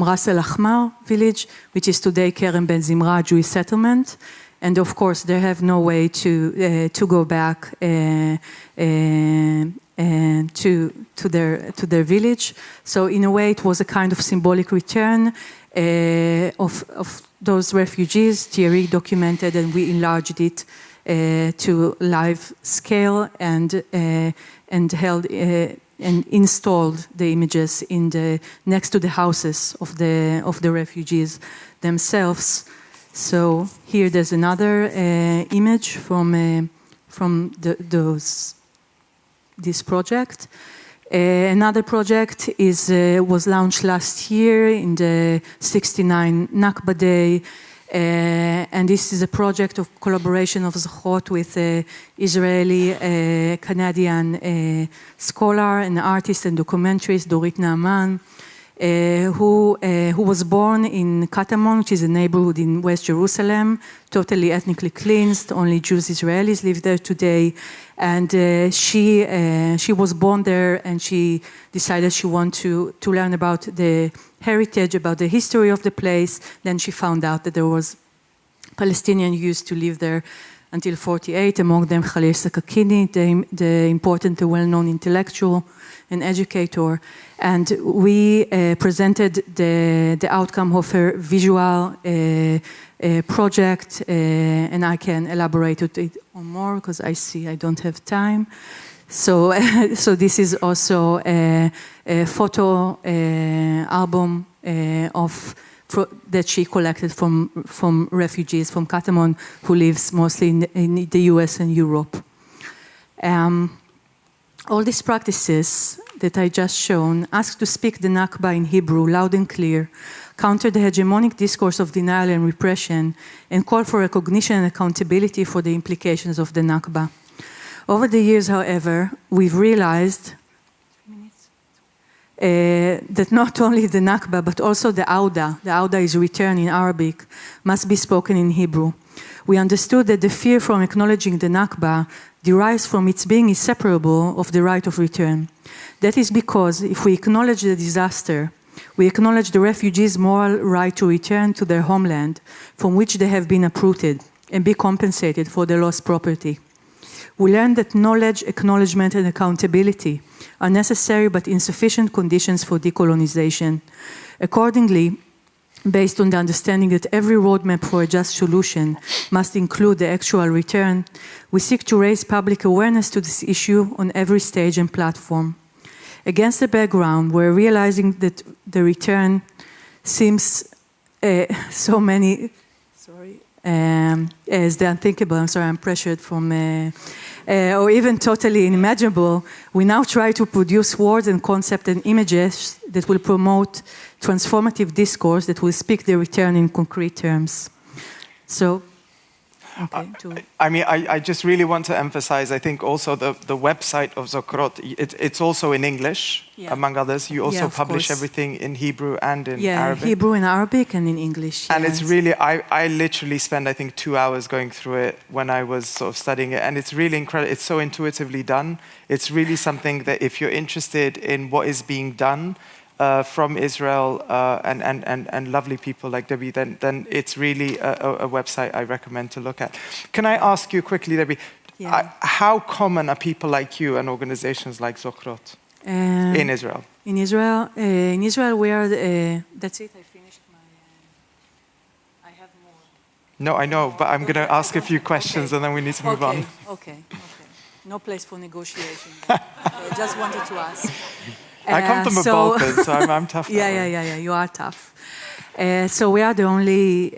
Ras El Ahmar village, which is today Kerem Ben Zimra Jewish settlement, and of course they have no way to go back to their village. So in a way, it was a kind of symbolic return of those refugees. Thierry documented, and we enlarged it to live scale and held. And installed the images next to the houses of the refugees themselves. So here there's another image from this project. Another project was launched last year in the 69 Nakba Day. And this is a project of collaboration of Zochrot with Israeli, Canadian scholar and artist and documentarist Dorit Naaman, who was born in Katamon, which is a neighborhood in West Jerusalem, totally ethnically cleansed. Only Jews, Israelis live there today. And she was born there, and she decided she wanted to learn about the heritage, about the history of the place. Then she found out that there was Palestinian used to live there until 1948, among them Khalil Sakakini, the important, the well-known intellectual and educator. And we presented the outcome of her visual project, and I can elaborate it on more because I see I don't have time. So, so this is also a photo album that she collected from refugees from Katamon who lives mostly in the US and Europe. All these practices that I just shown ask to speak the Nakba in Hebrew loud and clear, counter the hegemonic discourse of denial and repression, and call for recognition and accountability for the implications of the Nakba. Over the years, however, we've realized that not only the Nakba, but also the Auda is return in Arabic, must be spoken in Hebrew. We understood that the fear from acknowledging the Nakba derives from its being inseparable of the right of return. That is because if we acknowledge the disaster, we acknowledge the refugees' moral right to return to their homeland from which they have been uprooted and be compensated for their lost property. We learn that knowledge, acknowledgement, and accountability are necessary but insufficient conditions for decolonization. Accordingly, based on the understanding that every roadmap for a just solution must include the actual return, we seek to raise public awareness to this issue on every stage and platform. Against the background, we're realizing that the return seems so many, as the unthinkable, I'm pressured from, or even totally unimaginable. We now try to produce words and concepts and images that will promote transformative discourse that will speak the return in concrete terms. So, okay. I just really want to emphasize, I think also the website of Zochrot, it's also in English, among others. You also publish everything in Hebrew and in Arabic. Yeah, Hebrew and Arabic and in English. And it's really, I literally spent, I think, 2 hours going through it when I was sort of studying it. And it's really incredible. It's so intuitively done. It's really something that if you're interested in what is being done, from Israel and lovely people like Debbie, then it's really a website I recommend to look at. Can I ask you quickly, Debbie, how common are people like you and organizations like Zochrot in Israel? In Israel, we are. That's it. I finished my. I have more. No, I know, but I'm going to ask a few questions and then we need to move on. Okay. No place for negotiation. I just wanted to ask. I come from a Balkan, so I'm tough. Yeah, you are tough. So we are the only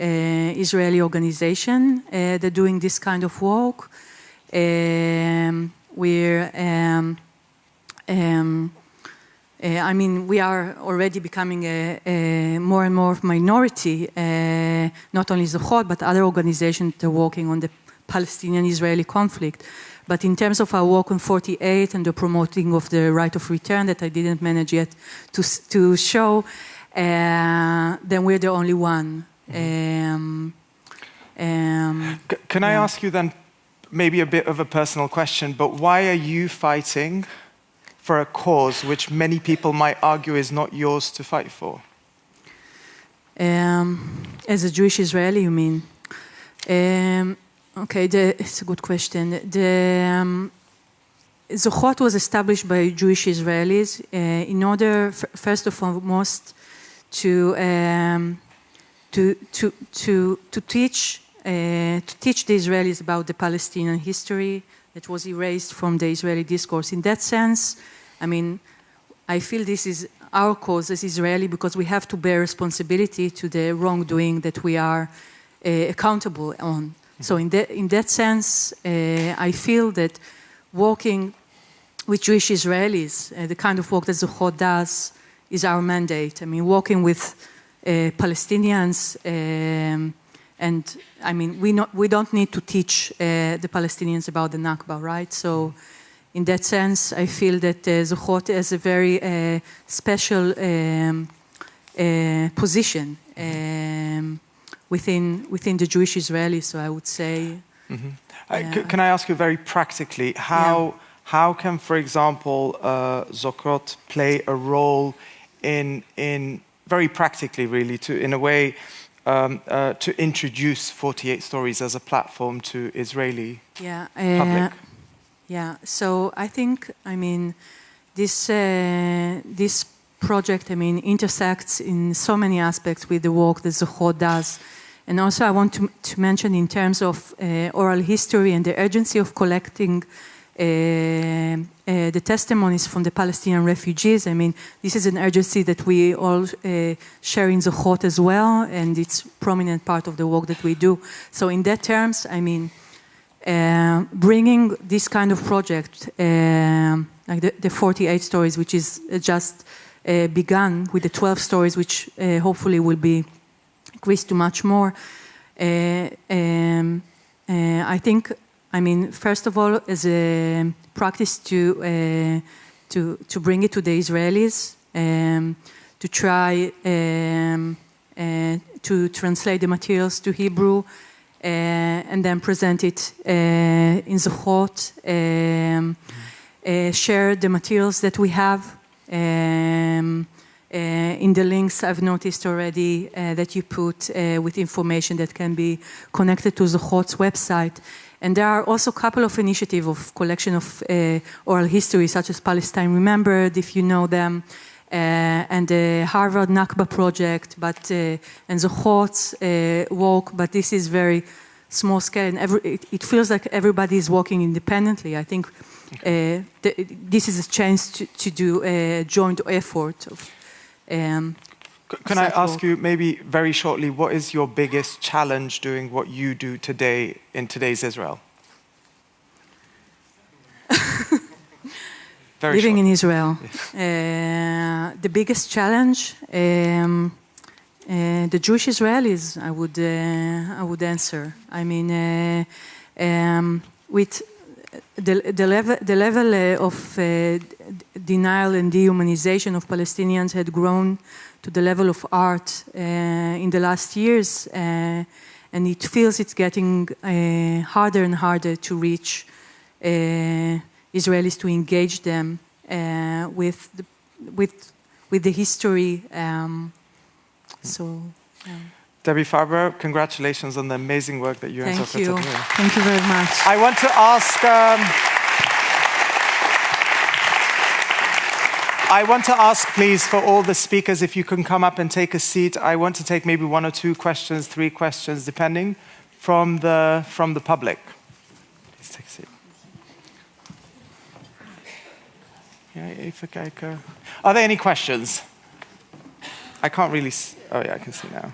Israeli organization that doing this kind of work. We are already becoming a more and more minority, not only Zochrot, but other organizations that are working on the Palestinian-Israeli conflict. But in terms of our work on 48 and the promoting of the right of return that I didn't manage yet to show, then we're the only one. Can I ask you then, maybe a bit of a personal question, but why are you fighting for a cause which many people might argue is not yours to fight for? As a Jewish Israeli, you mean? Okay, it's a good question. The Zwijger was established by Jewish Israelis in order, first and foremost, to teach the Israelis about the Palestinian history that was erased from the Israeli discourse. In that sense, I mean, I feel this is our cause as Israeli because we have to bear responsibility to the wrongdoing that we are accountable on. So in that sense, I feel that working with Jewish Israelis, the kind of work that Zwijger does, is our mandate. I mean, working with Palestinians, and I mean, we don't need to teach the Palestinians about the Nakba, right? So in that sense, I feel that Zwijger has a very special position within the Jewish Israelis, so I would say. Can I ask you very practically, how can, for example, Zwijger play a role in very practically, really, in a way, to introduce 48 Stories as a platform to Israeli public? Yeah, so I think, I mean, this project, I mean, intersects in so many aspects with the work that Zwijger does. And also I want to mention in terms of oral history and the urgency of collecting the testimonies from the Palestinian refugees. I mean, this is an urgency that we all share in Zwijger as well, and it's a prominent part of the work that we do. So in that terms, I mean, bringing this kind of project, like the 48 Stories, which is just begun with the 12 stories, which hopefully will be increased to much more. I think, I mean, first of all, as a practice to bring it to the Israelis, to try to translate the materials to Hebrew, and then present it in Zwijger, share the materials that we have. In the links I've noticed already that you put with information that can be connected to Zwijger's website. And there are also a couple of initiatives of collection of oral history, such as Palestine Remembered, if you know them, and the Harvard Nakba project, and Zwijger's work, but this is very small scale, and it feels like everybody is working independently. I think this is a chance to do a joint effort. Can I ask you maybe very shortly, what is your biggest challenge doing what you do today in today's Israel? Living in Israel. The biggest challenge, the Jewish Israelis, I would answer. I mean, with the level of denial and dehumanization of Palestinians had grown to the level of art in the last years, and it feels it's getting harder and harder to reach Israelis, to engage them with the history. Debbie Farber, congratulations on the amazing work that you and Zwijger are doing. Thank you very much. I want to ask, please, for all the speakers, if you can come up and take a seat. I want to take maybe 1 or 2 questions, 3 questions, depending, from the public. Please take a seat. Are there any questions? I can't really see. Oh, yeah, I can see now.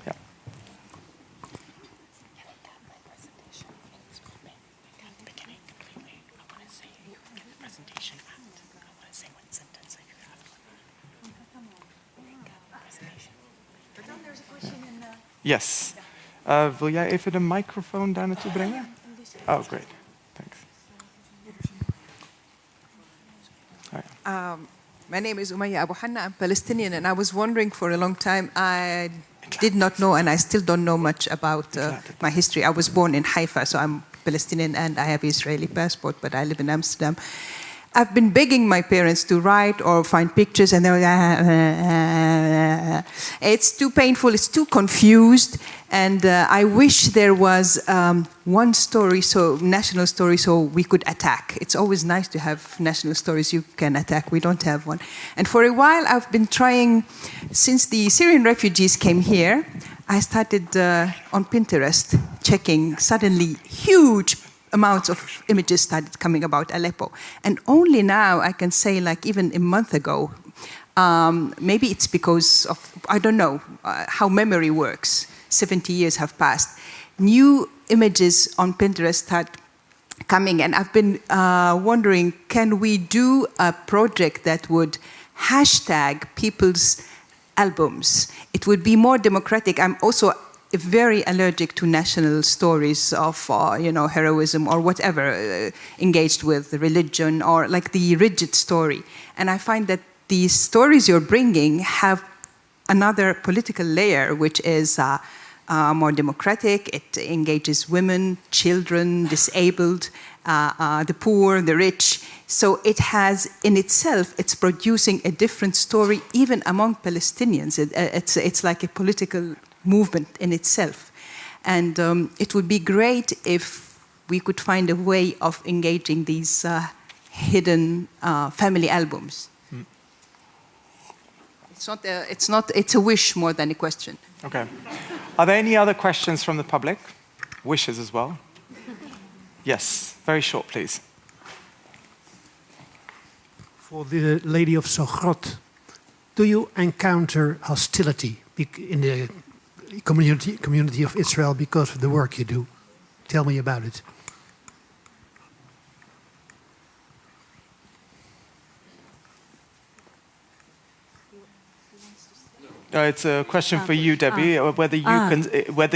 Yeah. Yes. Wil jij even de microfoon daar naartoe brengen? Oh, great. Thanks. My name is Umayya Abu Hanna. I'm Palestinian, and I was wondering for a long time. I did not know, and I still don't know much about my history. I was born in Haifa, so I'm Palestinian, and I have Israeli passport, but I live in Amsterdam. I've been begging my parents to write or find pictures, and they're it's too painful, it's too confused, and I wish there was one story, national story, so we could attack. It's always nice to have national stories you can attack. We don't have one. And for a while, I've been trying, since the Syrian refugees came here, I started on Pinterest checking. Suddenly, huge amounts of images started coming about Aleppo. And only now I can say, like even a month ago, maybe it's because of, I don't know, how memory works. 70 years have passed. New images on Pinterest start coming, and I've been wondering, can we do a project that would hashtag people's albums? It would be more democratic. I'm also very allergic to national stories of, heroism or whatever, engaged with religion or like the rigid story. And I find that the stories you're bringing have another political layer, which is more democratic. It engages women, children, disabled, the poor, the rich. So it has, in itself, it's producing a different story even among Palestinians. It's like a political movement in itself. And it would be great if we could find a way of engaging these hidden family albums. Mm. It's a wish more than a question. Okay. Are there any other questions from the public? Wishes as well? Yes, very short, please. For the lady of Sogrot, do you encounter hostility in the community of Israel because of the work you do? Tell me about it. It's a question for you, Debbie. Whether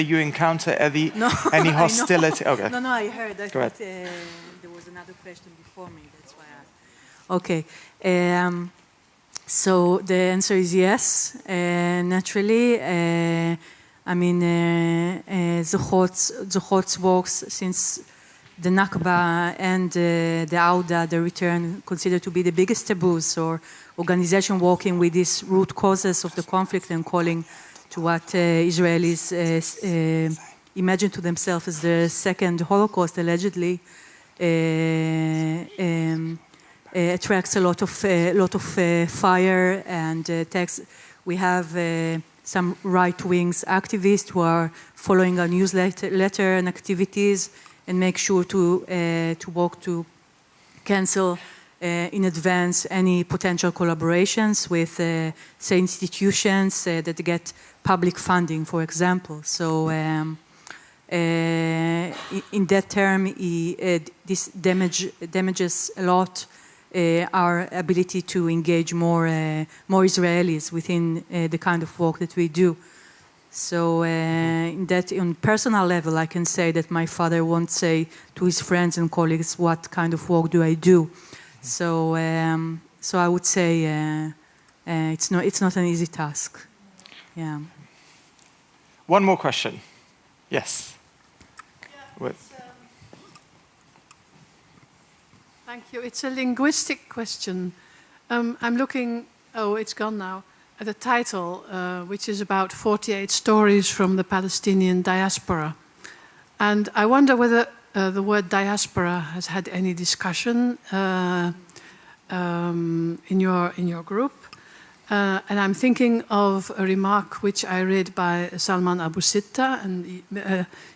you encounter any hostility. Okay. No, I heard. Go ahead. There was another question before me. That's why I. Okay. So the answer is yes. Naturally. Zwijger's works since the Nakba and the Auda, the return, considered to be the biggest taboos, or organization working with these root causes of the conflict and calling to what Israelis imagine to themselves as the second Holocaust, allegedly, attracts a lot of fire and text. We have some right-wing activists who are following our newsletter and activities and make sure to work to cancel in advance any potential collaborations with, say, institutions that get public funding, for example. So in that term, this damages a lot our ability to engage more Israelis within the kind of work that we do. So on personal level, I can say that my father won't say to his friends and colleagues, what kind of work do I do? So I would say it's not an easy task. Yeah. One more question. Yes. Thank you. It's a linguistic question. I'm looking, it's gone now, at the title, which is about 48 stories from the Palestinian diaspora. And I wonder whether the word diaspora has had any discussion in your group. And I'm thinking of a remark which I read by Salman Abu Sitta, and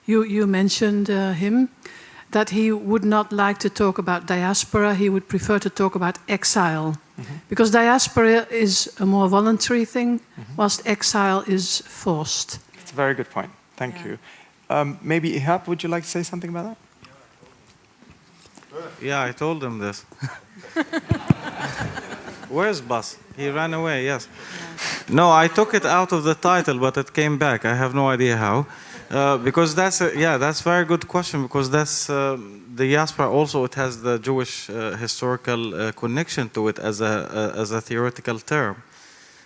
you mentioned him, that he would not like to talk about diaspora, he would prefer to talk about exile. Mm-hmm. Because diaspora is a more voluntary thing, whilst exile is forced. It's a very good point. Thank you. Maybe Ihab, would you like to say something about that? Yeah, I told him this. Where's Bas? He ran away, yes. No, I took it out of the title, but it came back. I have no idea how. Because that's that's a very good question, because that's the diaspora also, it has the Jewish historical connection to it as a theoretical term.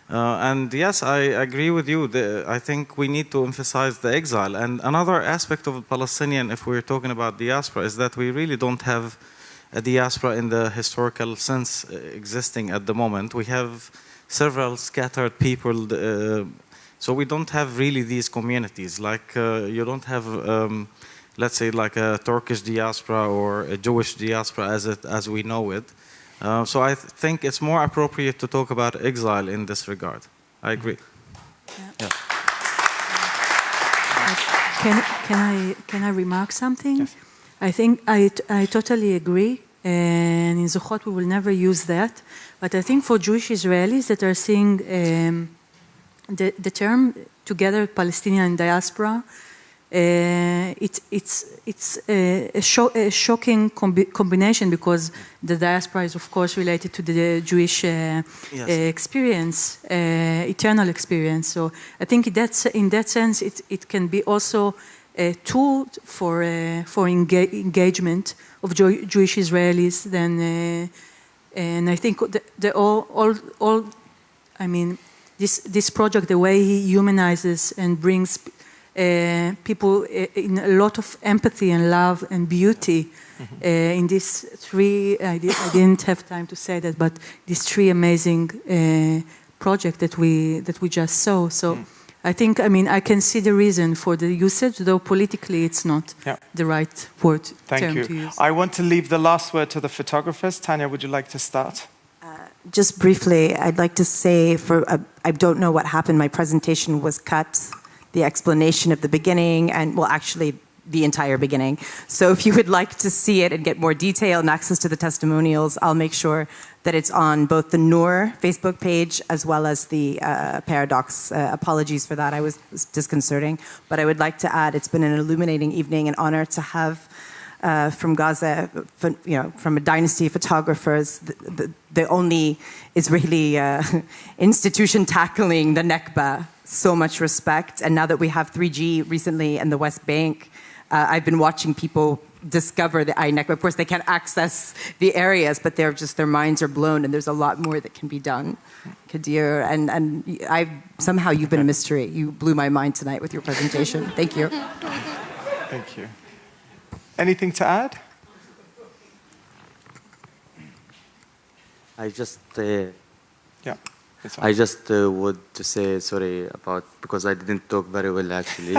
And yes, I agree with you. I think we need to emphasize the exile. And another aspect of the Palestinian, if we're talking about diaspora, is that we really don't have a diaspora in the historical sense existing at the moment. We have several scattered people, so we don't have really these communities. Like you don't have, let's say, like a Turkish diaspora or a Jewish diaspora as we know it. So I think it's more appropriate to talk about exile in this regard. I agree. Yeah. Can I remark something? Yes. I think I totally agree, and in Zuhot we will never use that. But I think for Jewish Israelis that are seeing the term together, Palestinian diaspora, it's a shocking combination, because the diaspora is of course related to the Jewish experience, eternal experience. So I think in that sense it can be also a tool for engagement of Jewish Israelis. And I think this project, the way he humanizes and brings people in a lot of empathy and love and beauty in these three, I didn't have time to say that, but these three amazing projects that we just saw. So I think, I can see the reason for the usage, though politically it's not the right term to use. I want to leave the last word to the photographers. Tanya, would you like to start? Just briefly, I'd like to say, I don't know what happened. My presentation was cut, the explanation of the beginning, and well, actually the entire beginning. So if you would like to see it and get more detail and access to the testimonials, I'll make sure that it's on both the NOOR Facebook page as well as the Paradox. Apologies for that, it was disconcerting. But I would like to add, it's been an illuminating evening, an honor to have from Gaza, from a dynasty of photographers, the only Israeli institution tackling the Nakba. So much respect. And now that we have 3G recently in the West Bank, I've been watching people discover the Nakba. Of course, they can't access the areas, but their minds are blown, and there's a lot more that can be done. Kadir, and somehow you've been a mystery. You blew my mind tonight with your presentation. Thank you. Thank you. Anything to add? I just would to say sorry about, because I didn't talk very well actually.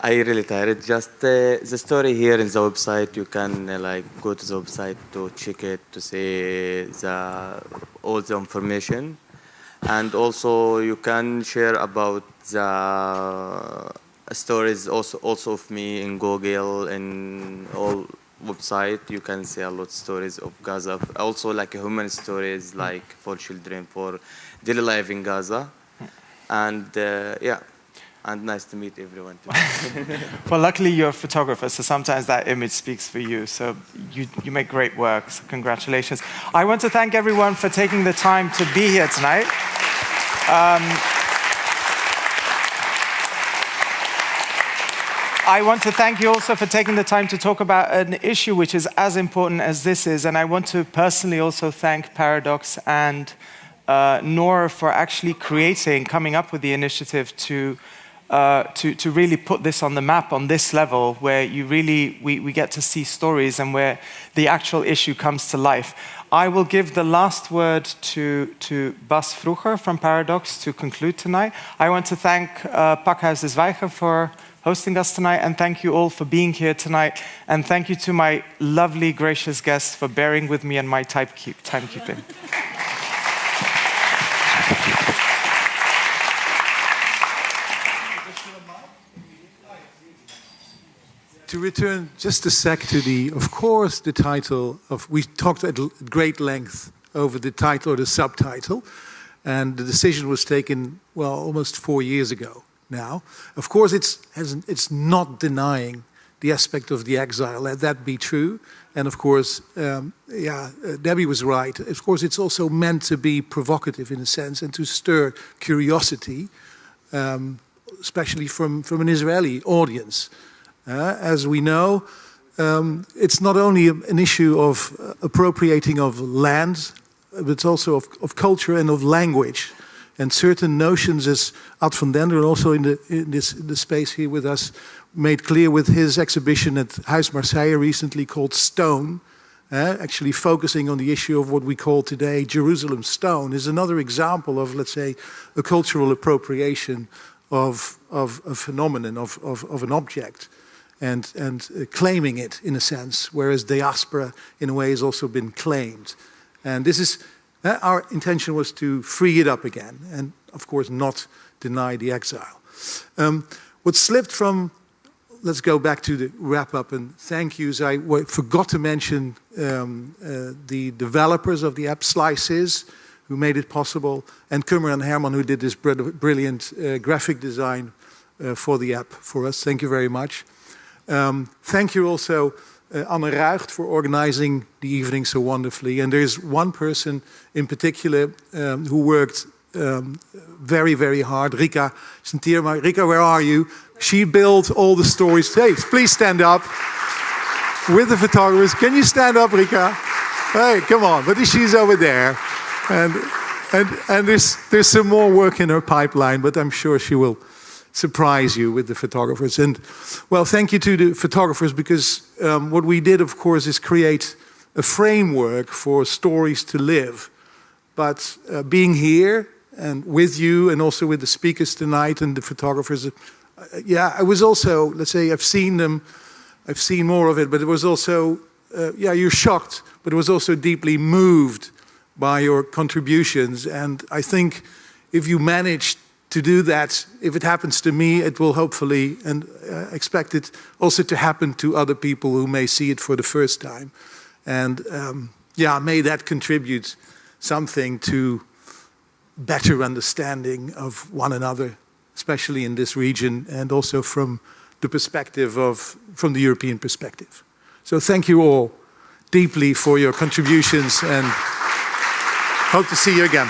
I really tired. Just the story here in the website. You can go to the website to check it, to see all the information, and also you can share about the stories also of me in Google and all website. You can see a lot of stories of Gaza, also human stories, like for children, for daily life in Gaza, and and nice to meet everyone too. Well, luckily you're a photographer, so sometimes that image speaks for you. So you make great work, so congratulations. I want to thank everyone for taking the time to be here tonight. I want to thank you also for taking the time to talk about an issue which is as important as this is. And I want to personally also thank Paradox and Nora for actually coming up with the initiative to really put this on the map on this level, where we get to see stories and where the actual issue comes to life. I will give the last word to Bas Vroeger from Paradox to conclude tonight. I want to thank Pakhuis Zwijger for hosting us tonight, and thank you all for being here tonight, and thank you to my lovely, gracious guests for bearing with me and my timekeeping. To return just a sec to the title of, we talked at great length over the title or the subtitle, and the decision was taken, well, almost 4 years ago now. Of course, it's not denying the aspect of the exile, let that be true. And of course, Debbie was right. Of course, it's also meant to be provocative in a sense and to stir curiosity. especially from an Israeli audience. As we know, it's not only an issue of appropriating of land, but it's also of culture and of language. And certain notions, as Ad van Dender, also in the space here with us, made clear with his exhibition at Huis Marseille recently called Stone, actually focusing on the issue of what we call today Jerusalem Stone, is another example of, let's say, a cultural appropriation of a phenomenon, of an object, and claiming it in a sense, whereas diaspora in a way has also been claimed. And this is, our intention was to free it up again, and of course not deny the exile. What slipped from, let's go back to the wrap up and thank yous. I forgot to mention the developers of the app, Slices, who made it possible, and Kummer Herrman, who did this brilliant graphic design for the app for us. Thank you very much. Thank you also, Anne Ruigt, for organizing the evening so wonderfully. And there's one person in particular who worked very, very hard. Rika Santierma. Rika, where are you? She built all the stories. Hey, please stand up with the photographers. Can you stand up, Rika? Hey, come on. But she's over there. And there's some more work in her pipeline, but I'm sure she will surprise you with the photographers. And, well, thank you to the photographers, because what we did, of course, is create a framework for stories to live. But being here and with you and also with the speakers tonight and the photographers, yeah, I was also, let's say, I've seen them, I've seen more of it, but it was also, yeah, you're shocked, but it was also deeply moved by your contributions. And I think if you manage to do that, if it happens to me, it will hopefully, and expect it also to happen to other people who may see it for the first time. And yeah, may that contribute something to better understanding of one another, especially in this region, and also from the perspective of, from the European perspective. So thank you all deeply for your contributions, and hope to see you again.